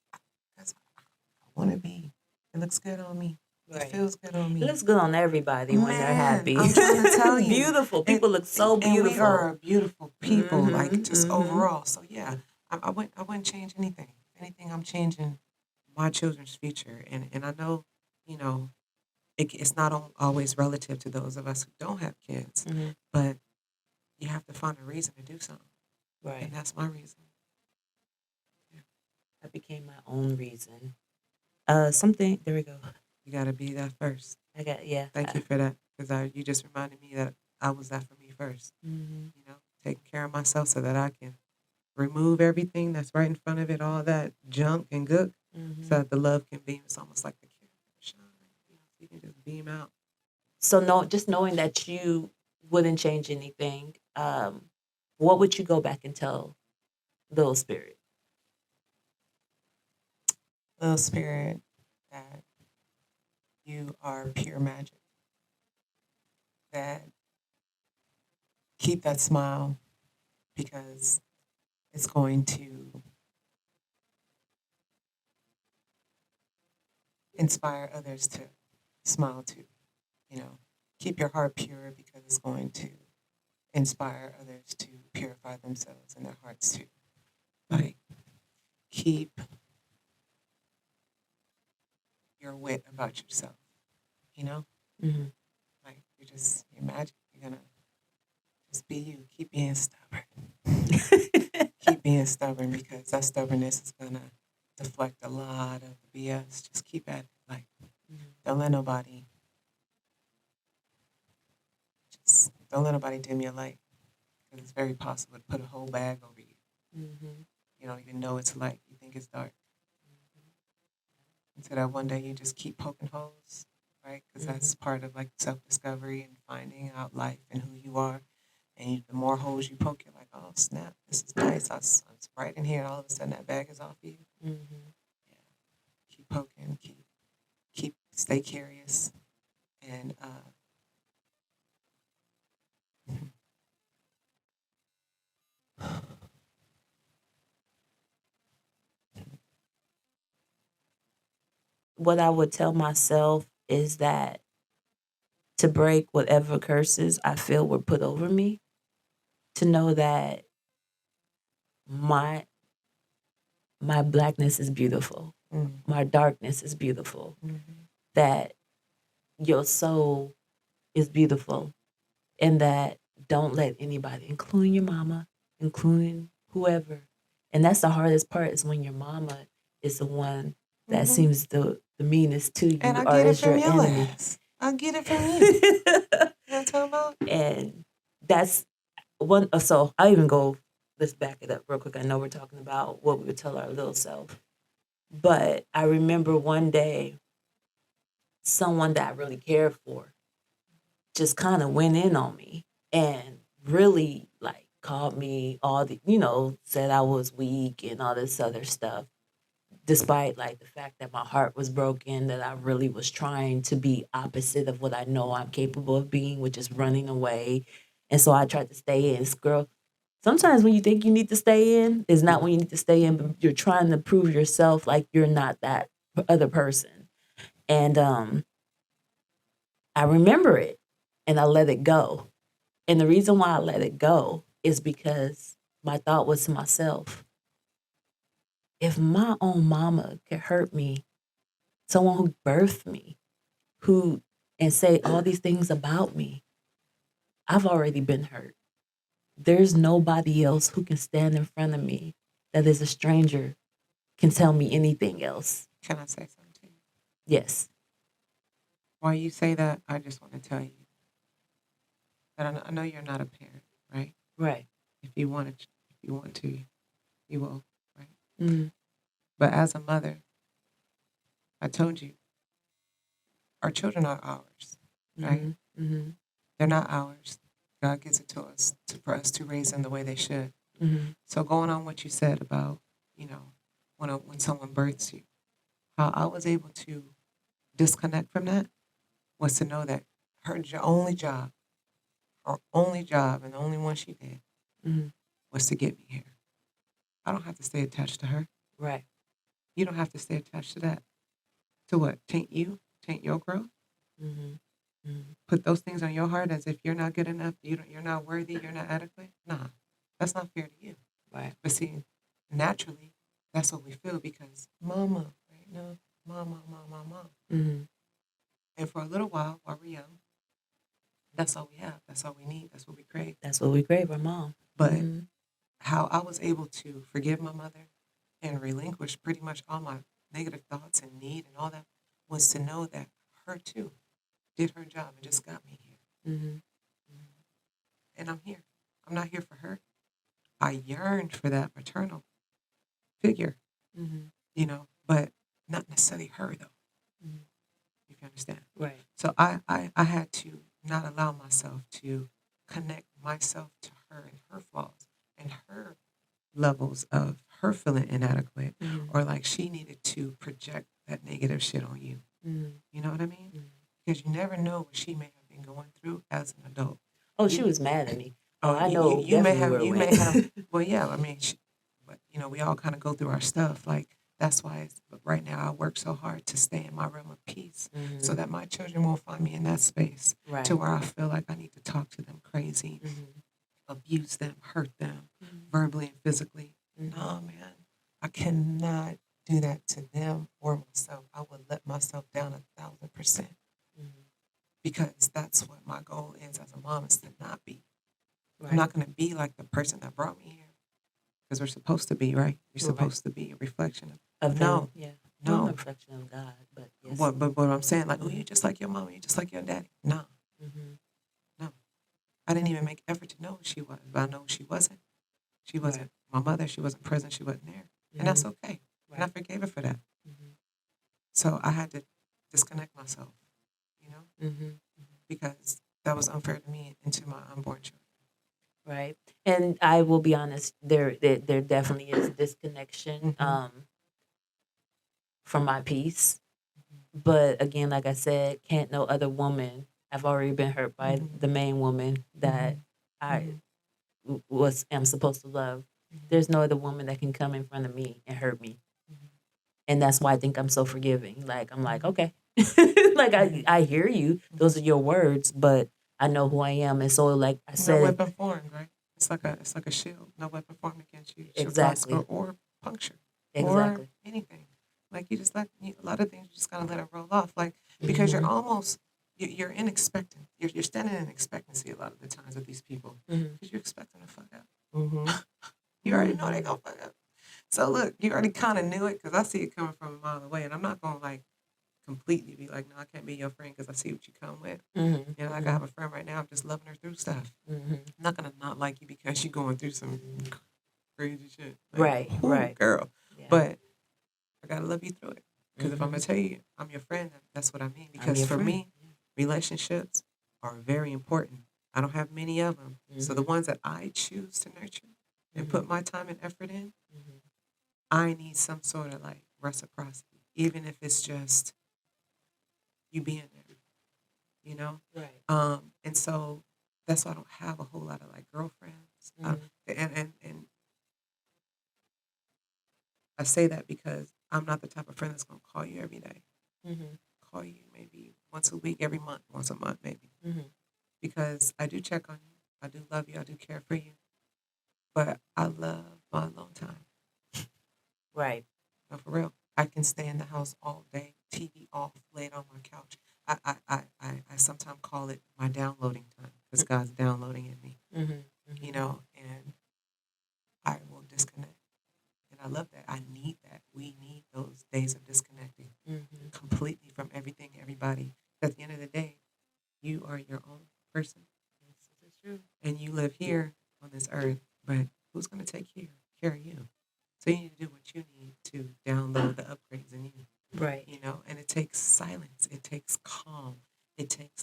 Because I want to be. It looks good on me. Right. It feels good on me. It looks good on everybody when they're happy. I'm trying to tell you. Beautiful. People look so beautiful. And we are a beautiful people, Mhm, like just mhm. overall. So yeah, I wouldn't change anything. If anything, I'm changing my children's future. And I know, you know, it's not always relative to those of us who don't have kids. Mhm. But, you have to find a reason to do something. Right. And that's my reason. I became my own reason. Something. There we go. You got to be that first. I got yeah. Thank you for that, because you just reminded me that I was that for me first. Mm-hmm. You know, taking care of myself so that I can remove everything that's right in front of it, all that junk and gook, Mm-hmm. so that the love can beam. It's almost like the candle shine. You know, so you can just beam out. So no, just knowing that you wouldn't change anything. What would you go back and tell little spirit? Little spirit, that you are pure magic. That keep that smile, because it's going to inspire others to smile too. You know, keep your heart pure, because it's going to inspire others to purify themselves and their hearts too. Like, keep your wit about yourself. You know, Mm-hmm. like you're magic. You're gonna just be you. Keep being stubborn. Keep being stubborn, because that stubbornness is gonna deflect a lot of the BS. Just keep at it. Like, don't let nobody don't let nobody dim your light, because it's very possible to put a whole bag over you. Mm-hmm. You don't even know it's light. You think it's dark. Until that one day you just keep poking holes, right? Because that's part of like self discovery and finding out life and who you are. And the more holes you poke, you're like, oh snap, this is nice. I was right in here, and all of a sudden that bag is off of you. Mm-hmm. Yeah, keep poking, stay curious, and What I would tell myself is that to break whatever curses I feel were put over me, to know that my my blackness is beautiful, mm, my darkness is beautiful, mhm, that your soul is beautiful, and that don't let anybody, including your mama, including whoever. And that's the hardest part, is when your mama is the one that mhm. seems the meanest to And you I or get it is from your your enemy. ass. I get it from you. You know what I'm talking about? And that's one. So I even go, let's back it up real quick. I know we're talking about what we would tell our little self. But I remember one day, someone that I really cared for just kind of went in on me and really like called me all the, said I was weak and all this other stuff, despite like the fact that my heart was broken, that I really was trying to be opposite of what I know I'm capable of being, which is running away. And so I tried to stay in. Girl, sometimes when you think you need to stay in is not when you need to stay in, but you're trying to prove yourself like you're not that other person. And I remember it and I let it go. And the reason why I let it go is because my thought was to myself, if my own mama could hurt me, someone who birthed me, who and say all these things about me, I've already been hurt. There's nobody else who can stand in front of me that is a stranger can tell me anything else. Can I say something to you? Yes. While you say that, I just want to tell you that I know you're not a parent, right? Right. If you want to, you will, right? Mm-hmm. But as a mother, I told you, our children are ours, right? Mm-hmm. Mm-hmm. They're not ours. God gives it to us for us to raise them the way they should. Mm-hmm. So going on what you said about, you know, when someone births you, how I was able to disconnect from that was to know that her only job, and the only one she did, Mm-hmm. was to get me here. I don't have to stay attached to her. Right. You don't have to stay attached to that. To what? Taint you? Taint your growth? Mm-hmm. Mm-hmm. Put those things on your heart as if you're not good enough, you're not worthy, you're not adequate? Nah, that's not fair to you. Right. But see, naturally, that's what we feel, because mama, right? No, mama, mama, mama. Mm-hmm. And for a little while we're young, That's all we have. That's all we need. That's what we crave. That's what we crave, our mom. But how I was able to forgive my mother and relinquish pretty much all my negative thoughts and need and all that was to know that her too did her job and just got me here. Mm-hmm. And I'm here. I'm not here for her. I yearned for that maternal figure, Mm-hmm. but not necessarily her though, Mm-hmm. if you understand. Right. So I had to not allow myself to connect myself to her and her flaws and her levels of her feeling inadequate Mm-hmm. or like she needed to project that negative shit on you. Mm-hmm. You know what I mean? Mm-hmm. Because you never know what she may have been going through as an adult. Oh, she You, was mad at me. Oh, oh, I know you may definitely have, where it you may have, went. well, yeah, I mean, but we all kind of go through our stuff. Like, that's why but right now I work so hard to stay in my realm of peace so Mm-hmm. that my children won't find me in that space to Right. where I feel like I need to talk to them crazy, Mm-hmm. abuse them, hurt them, Mm-hmm. verbally and physically. Mm-hmm. No, man, I cannot do that to them or myself. I would let myself down 1,000% Mm-hmm. because that's what my goal is as a mom is to not be. I'm Right. not going to be like the person that brought me here because we're supposed to be, right? We're Right. supposed to be a reflection Of of, them. no, Yeah. Well, I'm a no. reflection of God, but yes. But I'm saying, like, oh, Mm-hmm. you just like your mama, you just like your daddy. No, Mm-hmm. no. I didn't even make effort to know who she was, but I know she wasn't. She Right. wasn't my mother. She wasn't present. She wasn't there. And Mm-hmm. that's okay. And I Right. forgave her for that. Mm-hmm. So I had to disconnect myself, you know, Mm-hmm. because that was unfair to me and to my unborn children. Right. And I will be honest, there definitely is disconnection Mm-hmm. from my peace. But again, like I said, can't no other woman. I've already been hurt by Mm-hmm. the main woman that I am supposed to love. There's no other woman that can come in front of me and hurt me. And that's why I think I'm so forgiving. Like I'm like, okay. Like I hear you. Those are your words, but I know who I am. And so like I No said, weapon formed, right? It's like a shield. No weapon formed against you shall prosper exactly. or puncture or Exactly. anything. Like you just a lot of things you just gotta let it roll off. Like because Mm-hmm. you're in expectant. You're standing in expectancy a lot of the times with these people Mm-hmm. because you're expecting to fuck up. You already know they gonna fuck up. So look, you already kind of knew it because I see it coming from a mile away, and I'm not gonna like completely be like, no, I can't be your friend because I see what you come with. Mm-hmm. Like I have a friend right now, I'm just loving her through stuff. Mm-hmm. I'm not gonna not like you because you're going through some crazy shit. Like, Right. Right. girl. Yeah. But I gotta love you through it. Because if I'm Mm-hmm. gonna tell you I'm your friend, that's what I mean. I'm Because your for friend. me, relationships are very important. I don't have many of them. So the Mm-hmm. ones that I choose to nurture and Mm-hmm. put my time and effort in, Mm-hmm. I need some sort of like reciprocity, even if it's just you being there, you know? Right. And so that's why I don't have a whole lot of like girlfriends. Mm-hmm. And I say that because I'm not the type of friend that's gonna call you every day. Mm-hmm. Call you maybe once a week, every month, once a month maybe. Mm-hmm. Because I do check on you. I do love you. I do care for you. But I love my alone time. Right. No, for real. I can stay in the house all day, TV off, laid on my couch. I sometimes call it my downloading time because God's downloading in me, Mm-hmm. Mm-hmm. and I will disconnect. And I love that. I need that. We need those days of disconnecting Mm-hmm. completely from everything, everybody. At the end of the day, you are your own person This is true. and you live here on this earth, but who's going to take care of you? So you need to do what you need to download the upgrades in you, Right. and it takes silence. It takes calm. It takes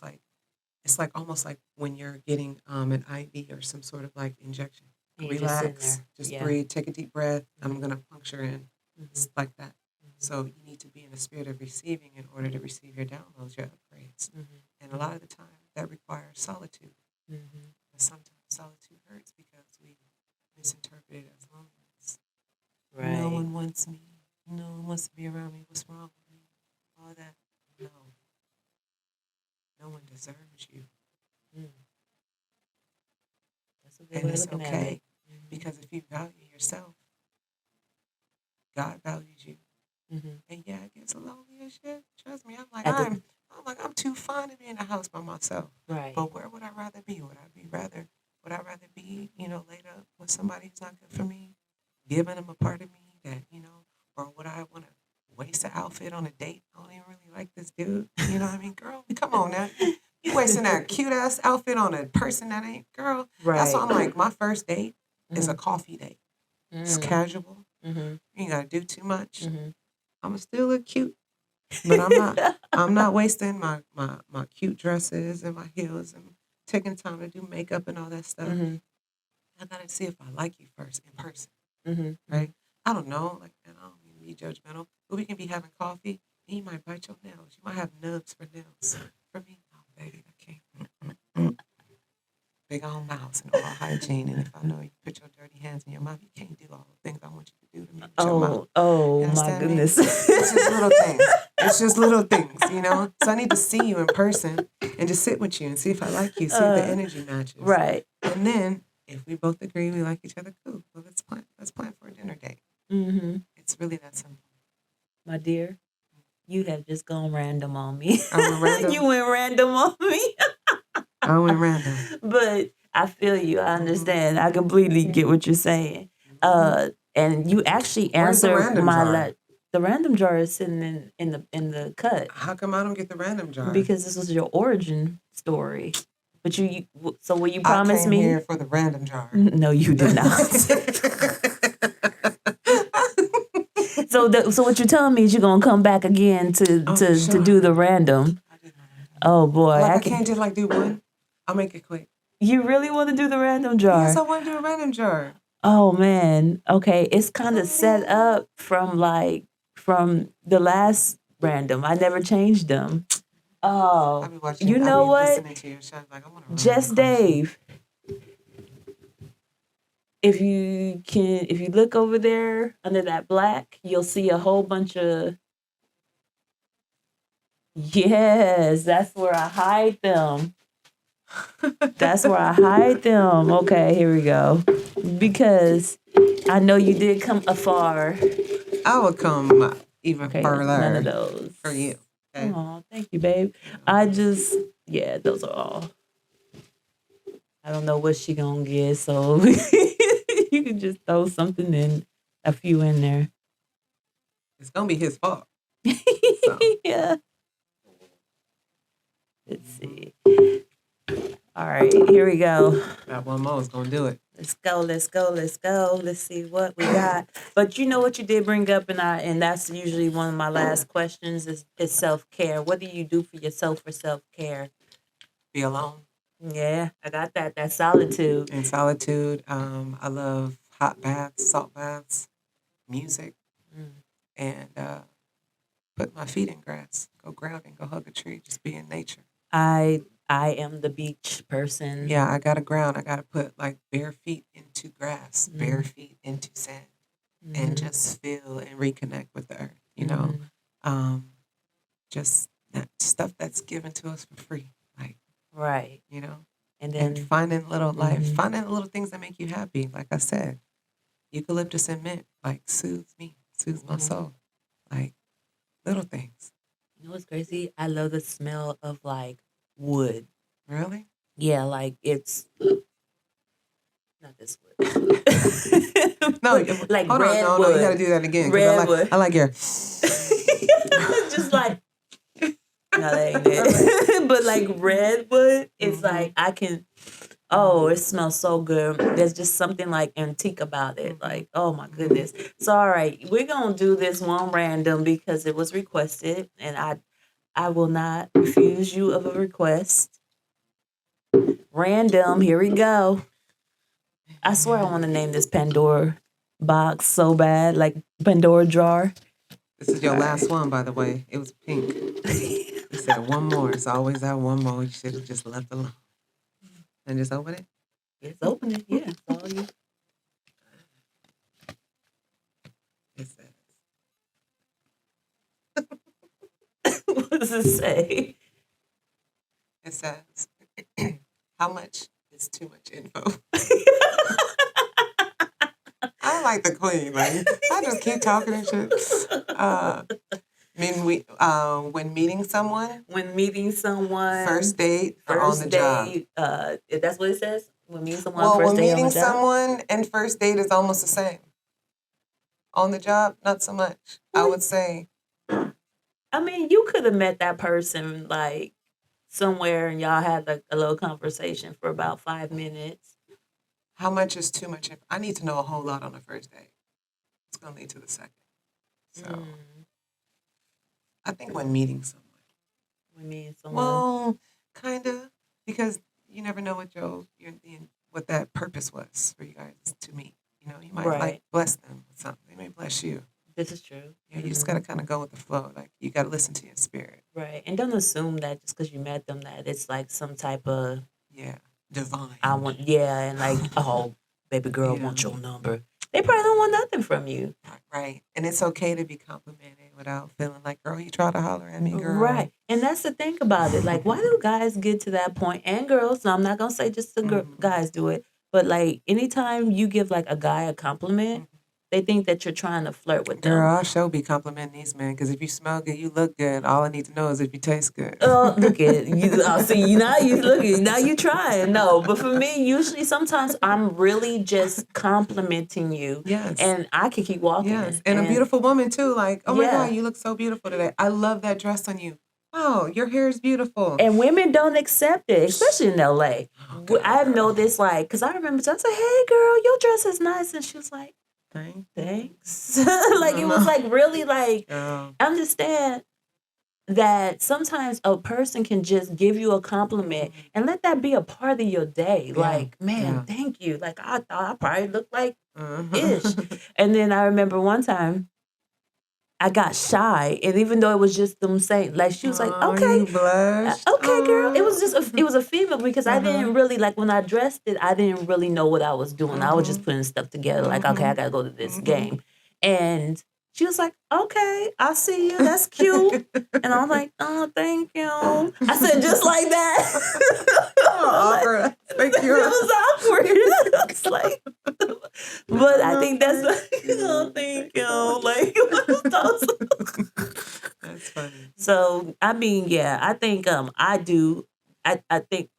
it's like almost like when you're getting an IV or some sort of like injection. And you're just sitting Relax, there. just Yeah. breathe, take a deep breath. I'm Mm-hmm. going to puncture in. It's Mm-hmm. like that. So you need to be in a spirit of receiving in order to receive your downloads, your upgrades. Mm-hmm. And a lot of the time that requires solitude. Mm-hmm. But sometimes solitude hurts because we misinterpret it as loneliness. Right. No one wants me. No one wants to be around me. What's wrong with me? All that. No. No one deserves you. Mm. That's a good And way of it's looking at okay it. Mm-hmm. because if you value yourself, God values you. Mm-hmm. And yeah, it gets lonely as shit. Trust me. I'm like, At the I'm I'm like, I'm too fine to be in the house by myself. Right. But where would I rather be? Would I rather be, laid up with somebody who's not good for me, giving them a part of me that, or would I want to waste an outfit on a date? I don't even really like this dude. You know what I mean? Girl, come on now. You wasting that cute ass outfit on a person that ain't, girl. That's why I'm Right. like, my first date is a Mm-hmm. coffee date. It's Mm-hmm. casual. Mm-hmm. You ain't gotta do too much. Mm-hmm. I'm still look cute, but I'm not wasting my cute dresses and my heels and taking time to do makeup and all that stuff. Mm-hmm. I gotta see if I like you first in person, Mm-hmm. right? I don't know, like, and I don't mean to be judgmental, but we can be having coffee and you might bite your nails. You might have nubs for nails. For me, no, baby, I can't. Mm-mm. Big old mouth and oral hygiene. And if I know you put your dirty hands in your mouth, you can't do all the things I want you to do to me with your mouth. Oh You my understand me? goodness. It's just little things. It's just little things, So I need to see you in person and just sit with you and see if I like you, see if the energy matches. Right. And then if we both agree we like each other, cool. Well, let's plan. Let's plan for a dinner date. Mm-hmm. It's really that simple. My dear, you have just gone random on me. I went random. You went random on me. I went random. But I feel you. I understand. I completely get what you're saying. And you actually Where's the answered random my jar? the random jar is sitting in the cut How come I don't get the random jar? because this was your origin story. But so will you I promise came me? here for the random jar. No, you did not. So what you're telling me is you're gonna come back again to sure. do the random. Oh boy, Like I can't just like do one. I'll make it quick. You really want to do the random jar? Yes, I want to do a random jar. Oh man. Okay, it's kind of set up from the last random. I never changed them. Oh, I'll be watching. you know I'll be what? listening to your show. Like I want to. Just Dave. If you look over there under that black, you'll see a whole bunch of. Yes, that's where I hide them. That's where I hide them. Okay, here we go. Because I know you did come afar. I will come even further. None of those. For you. Okay? Oh, thank you, babe. Those are all. I don't know what she gonna get, so you can just throw something in, a few in there. It's gonna be his fault. So. Yeah. Let's see. All right, here we go. That one more is gonna do it. Let's go. Let's see what we got. But you know what you did bring up, and that's usually one of my last questions is self-care. What do you do for yourself for self-care? Be alone. Yeah, I got that. That's solitude. In solitude, I love hot baths, salt baths, music, and put my feet in grass. Go grounding. Go hug a tree. Just be in nature. I am the beach person. Yeah, I gotta ground. I gotta put like bare feet into grass, bare feet into sand, and just feel and reconnect with the earth. Just that stuff that's given to us for free, like right. And then finding little finding the little things that make you happy. Like I said, eucalyptus and mint like soothes me, soothes my soul, like little things. You know what's crazy? I love the smell of like wood. Really? Yeah, like it's not this wood. No, like hold red on, wood. No, you got to do that again. Redwood. I like your. Just like. No, that ain't it. But like redwood, it's like I can. Oh, it smells so good. There's just something like antique about it. Like, oh my goodness. So, all right, we're gonna do this one random because it was requested, and I will not refuse you of a request. Random. Here we go. I swear I want to name this Pandora box so bad, like Pandora jar. This is your last one, by the way. It was pink. You said one more. It's always that one more. You should have just left alone. And just open it? It's open it. Yeah, it's all you. It says. What does it say? It says, how much is too much info? I like the queen. Like, I just keep talking and shit. I mean, when meeting someone, When meeting someone, first date, or on first the job. date, that's what it says. When meeting someone, Well, first when day on the meeting job. someone and first date is almost the same. On the job, not so much. I Well, would say, I mean, you could have met that person like somewhere, and y'all had like a little conversation for about 5 minutes. how much is too much? I need to know a whole lot on the first date. It's going to lead to the second. So Mm, I think when meeting someone, when meeting someone, well, kind of, because you never know what what that purpose was for you guys to meet. You know, you might like right? bless them with something. They may bless you. This is true. You know, you just got to kind of go with the flow. Like you got to listen to your spirit. Right, and don't assume that just because you met them that it's like some type of Yeah, divine. I want, yeah, and like, oh, baby girl, I Yeah. want your number. They probably don't want nothing from you. Right. And it's okay to be complimented without feeling like, girl, you try to holler at me, girl. Right. And that's the thing about it. Like, why do guys get to that point? And girls, so I'm not going to say just the guys do it. But like, anytime you give like a guy a compliment, they think that you're trying to flirt with Girl, them. I sure be complimenting these men because if you smell good, you look good. All I need to know is if you taste good. Oh, look at you. Oh, see, now you looking. Now you trying. No, but for me, usually, sometimes I'm really just complimenting you, Yes. and I can keep walking. Yes. And a beautiful woman too. Like, oh my Yeah. God, you look so beautiful today. I love that dress on you. Wow, your hair is beautiful. And women don't accept it, especially in LA. God, I've girl. noticed, like, because I remember I said, "Hey, girl, your dress is nice," and she was like, "Thanks." Like it was like really like Girl. understand that sometimes a person can just give you a compliment and let that be a part of your day. Yeah. Like, man, Yeah. thank you. Like I thought I probably looked like Mhm. ish. And then I remember one time I got shy, and even though it was just them saying, like, she was like, Aw, "Okay, you blushed. okay, girl." It was Aw. just it was a female because I didn't really like when I dressed it. I didn't really know what I was doing. I was just putting stuff together. Like, okay, I gotta go to this game, and she was like, "Okay, I see you. That's cute." And I was like, "Oh, thank you." I said just like that. Awkward. Thank It you. was awkward. It's like, but I think that's thank you. Like, That's funny. so I mean, yeah, I think I do. I think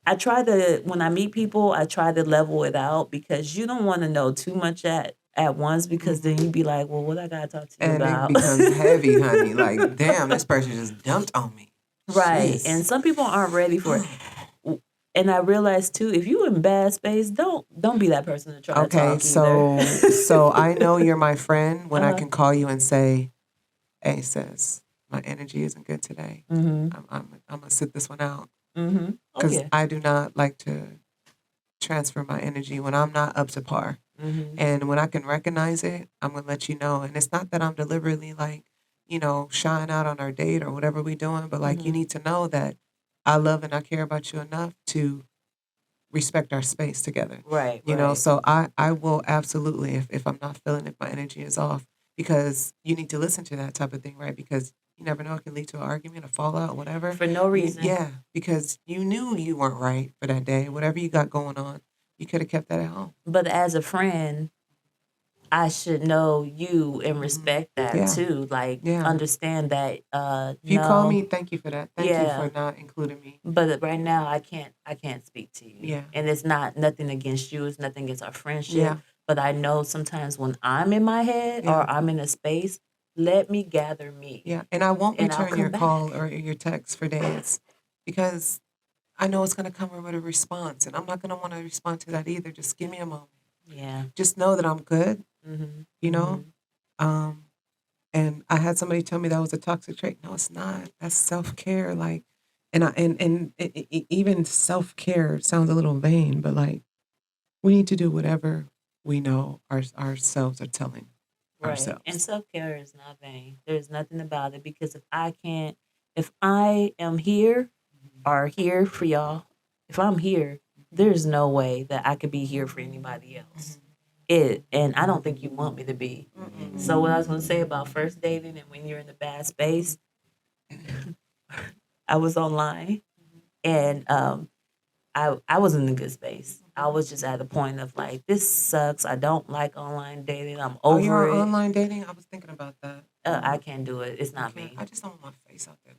I try to when I meet people, I try to level it out because you don't want to know too much at once because then you be like, well, what I gotta talk to you And about? it becomes heavy, honey. Like, damn, this person just dumped on me. Right. Jeez. And some people aren't ready for it. And I realized too, if you in bad space, don't be that person to try to Okay, talk so either. so I know you're my friend when I Uh-huh. can call you and say, "Hey, sis, my energy isn't good today. Mm-hmm. I'm gonna sit this one out Mm-hmm. Oh because yeah. I do not like to transfer my energy when I'm not up to par. Mm-hmm. And when I can recognize it, I'm gonna let you know. And it's not that I'm deliberately like, shying out on our date or whatever we're doing, but like you need to know that I love and I care about you enough to respect our space together. Right. So I will absolutely if I'm not feeling if my energy is off because you need to listen to that type of thing, right? Because you never know it can lead to an argument, a fallout, whatever. For no reason. Yeah, because you knew you weren't right for that day. Whatever you got going on, you could have kept that at home. But as a friend, I should know you and respect that Yeah. too. Like Yeah. understand that If you call no, me, thank you for that. Thank you Yeah. for not including me. but right now I can't speak to you. Yeah. And it's not nothing against you, it's nothing against our friendship. Yeah. But I know sometimes when I'm in my head Yeah. or I'm in a space, let me gather me. Yeah, and I won't And I'll return your come call back. or your text for days because I know it's going to come with a response, and I'm not going to want to respond to that either. Just give me a moment. Yeah. Just know that I'm good, Mm-hmm. you know? And I had somebody tell me that was a toxic trait. No, it's not. That's self-care. Like, even self-care sounds a little vain, but like, we need to do whatever we know ourselves are telling Right. ourselves. And self care is not vain. There's nothing about it because if I am here or here for y'all, if I'm here, there's no way that I could be here for anybody else. And I don't think you want me to be. So what I was gonna say about first dating and when you're in a bad space, I was online and I was in a good space. I was just at a point of like, this sucks. I don't like online dating. I'm Oh, you're over on it. online dating? I was thinking about that. I can't do it. It's I not can't. me. I just don't want my face out there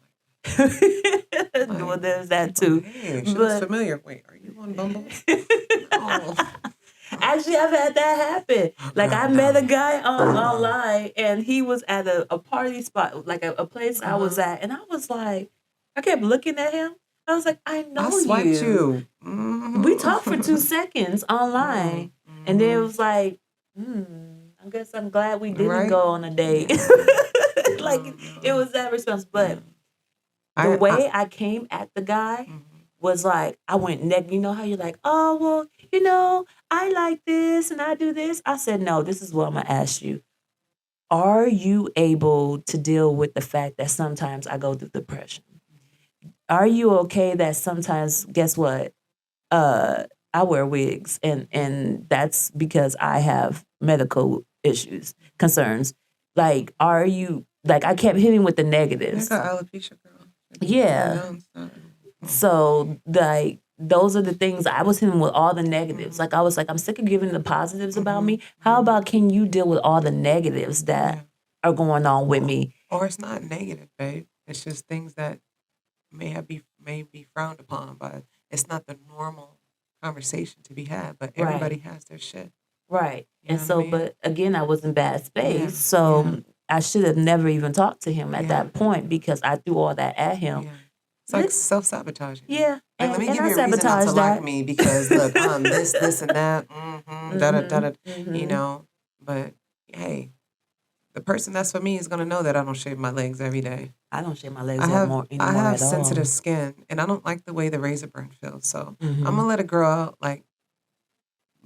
Well, like there's that people are too. like, hey, she looks But familiar. Wait, are you on Bumble? No. actually, I've had that happen. Oh Like, I God, met a no. guy online, and he was at a party spot, like a place I was Uh-huh. at, and I was like, I kept looking at him. I was like, I I know swiped you. you. We talked for 2 Mm-hmm. seconds online, and then it Mm-hmm. was like, I guess I'm glad we didn't Right? go on a date. Yeah. Like, Oh it no. was that response. Yeah. But the I way I came at the guy mhm. was like, I went neck. You know how you're like, oh, well, I like this and I do this. I said, no, this is what I'm going to ask you. Are you able to deal with the fact that sometimes I go through depression? Are you okay that sometimes, guess what? I wear wigs, and that's because I have medical issues, concerns. Like, are you like I kept hitting with the I negatives. got alopecia, girl. I Yeah. know. So like those are the things I was hitting with all the negatives. Mhm. Like I was like, I'm sick of giving the positives about Mhm. me. How Mhm. about can you deal with all the negatives that Yeah. are going on with Or, me? or it's not negative, babe. It's just things that may be frowned upon, but it's not the normal conversation to be had. But everybody Right. has their shit. Right. You And know what I so, mean? but again, I was in bad Yeah. space. Yeah. So I should have never even talked to him at Yeah. that point because I threw all that at him. Yeah. It's like Lit- self sabotaging. Yeah. Like, let me And give I you a reason not to sabotaged like that. me because look, this, and that, da da da Mm-hmm. da, you Mm-hmm. know. But hey, the person that's for me is gonna know that I don't shave my legs every day. I don't shave my legs that more I anymore have at sensitive all. skin, and I don't like the way the razor burn feels. So I'm Mm-hmm. gonna let it grow out like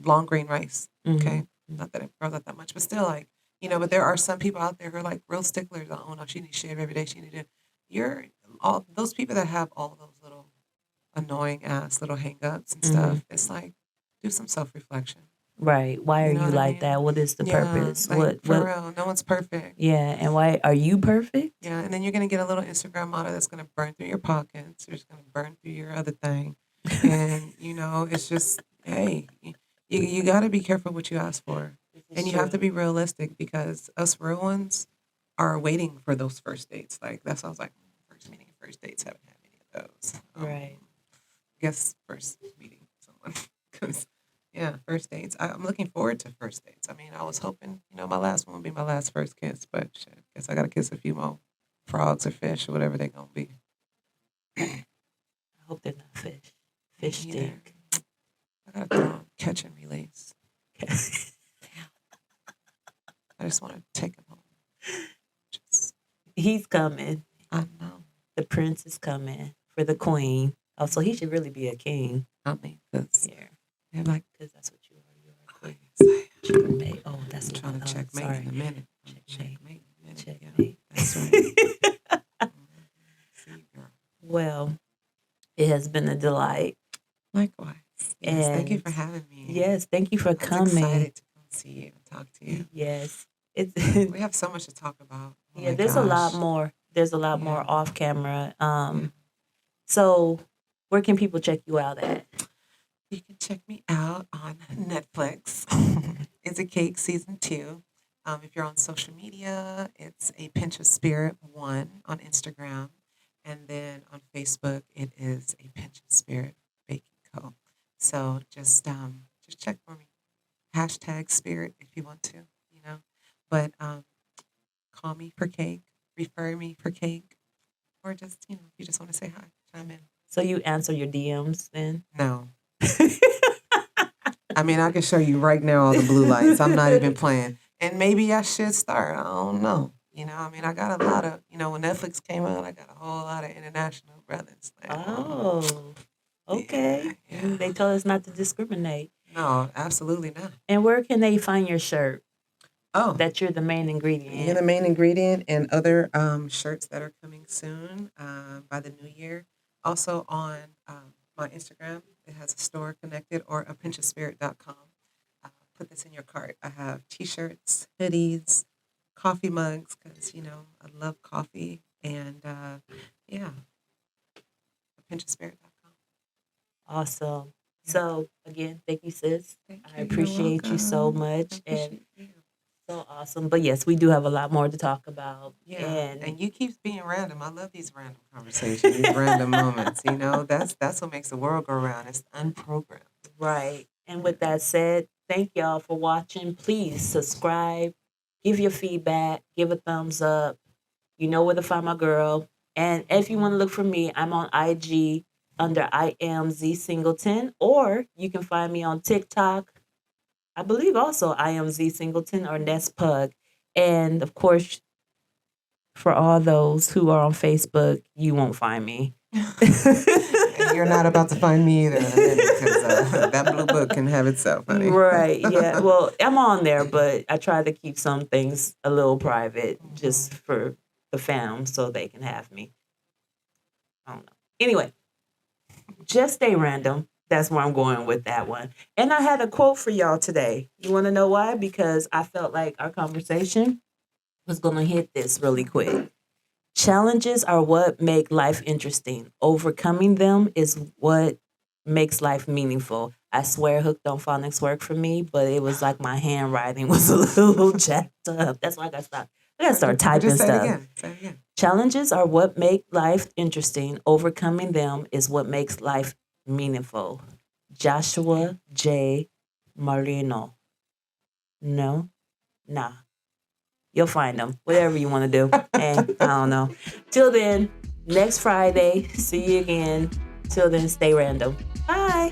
long grain rice. Mm-hmm. Okay, not that it grows out that much, but still, like But there are some people out there who are like real sticklers. Oh no, she needs to shave every day. She need to. You're all those people that have all those little annoying ass little hangups and Mm-hmm. stuff. It's like do some self reflection. Right. Why are You know you what I like mean? that? What is the Yeah, purpose? like for What real. No one's perfect. yeah, and why are you perfect? Yeah, and then you're gonna get a little Instagram model that's gonna burn through your pockets. It's gonna burn through your other thing, and it's just hey, you got to be careful what you ask for, This is and you have true. to be realistic because us real ones are waiting for those first dates. Like that sounds like first meeting, first dates. Haven't had many of those. Right. Guess first meeting someone because yeah, first dates. I'm looking forward to first dates. I mean, I was hoping my last one would be my last first kiss, but shit, guess I got to kiss a few more frogs or fish or whatever they're gonna be. I hope they're not fish. Me Fish either. stink. I gotta throw on catch and release. I just want to take him home. Just, He's coming. I know. The prince is coming for the queen. Oh, so he should really be a king. I mean, because Yeah, they're like, because that's what you are. You are a oh, queen. yes, Checkmate. Oh, I'm that's trying not. to checkmate Sorry. in a minute. Checkmate. Checkmate in a minute. Yeah, Checkmate. that's right. Mhm. See, girl. Well, it has been a delight. Likewise. Yes, thank you And for having me. yes, thank you for I was coming. excited to come see you and talk to you. Yes. It's We have so much to talk about. Oh yeah, my there's a lot gosh. more. There's a lot Yeah. more off camera. Yeah. So where can people check you out at? You can check me out on Netflix. It's a Cake Season 2. If you're on social media, it's a Pinch of Spirit 1 on Instagram. And then on Facebook, it is a Pinch of Spirit Baking Co. So just check for me. Hashtag spirit if you want to. But call me for cake, refer me for cake, or just if you just want to say hi, chime in. So you answer your DMs then? No. I mean, I can show you right now all the blue lights. I'm not even playing. And maybe I should start. I don't know. I mean, I got a lot when Netflix came out, I got a whole lot of international brothers. Like, Oh, yeah, okay. yeah. They told us not to discriminate. No, absolutely not. And where can they find your shirt Oh, that you're the main you're the ingredient? main ingredient and other shirts that are coming soon by the new year. Also on my Instagram, it has a store connected or a pinchofspirit.com. Put this in your cart. I have t-shirts, hoodies, coffee mugs because I love coffee and yeah, pinchofspirit.com. Awesome. Yeah, So again, thank you, sis. thank I you. You're appreciate you so welcome. I much. And appreciate you. So awesome. But yes, we do have a lot more to talk about. Yeah, And and you keeps being random. I love these random conversations, these random moments. You know, that's what makes the world go around. It's unprogrammed. right. And with that said, thank y'all for watching. Please subscribe, give your feedback, give a thumbs up. You know where to find my girl. And if you want to look for me, I'm on IG under I am Z.Singleton, or you can find me on TikTok. I believe also I am Z.Singleton or Nest Pug. And of course, for all those who are on Facebook, you won't find me. And you're not about to find me either in a minute because that blue book can have itself, honey. Right. Yeah. Well, I'm on there, but I try to keep some things a little private just Mhm. for the fam so they can have me. I don't know. Anyway, just stay random. That's where I'm going with that one. And I had a quote for y'all today. You want to know why? Because I felt like our conversation was going to hit this really quick. Challenges are what make life interesting. Overcoming them is what makes life meaningful. I swear hooked on phonics worked for me, but it was like my handwriting was a little jacked up. That's why I got to stop. I got to start But typing just say it stuff. again. Say it again. Challenges are what make life interesting. Overcoming them is what makes life meaningful. Joshua J. Marino. No? Nah. You'll find them. Whatever you want to do. Hey, I don't know. Till then, next Friday, see you again. Till then, stay random. Bye.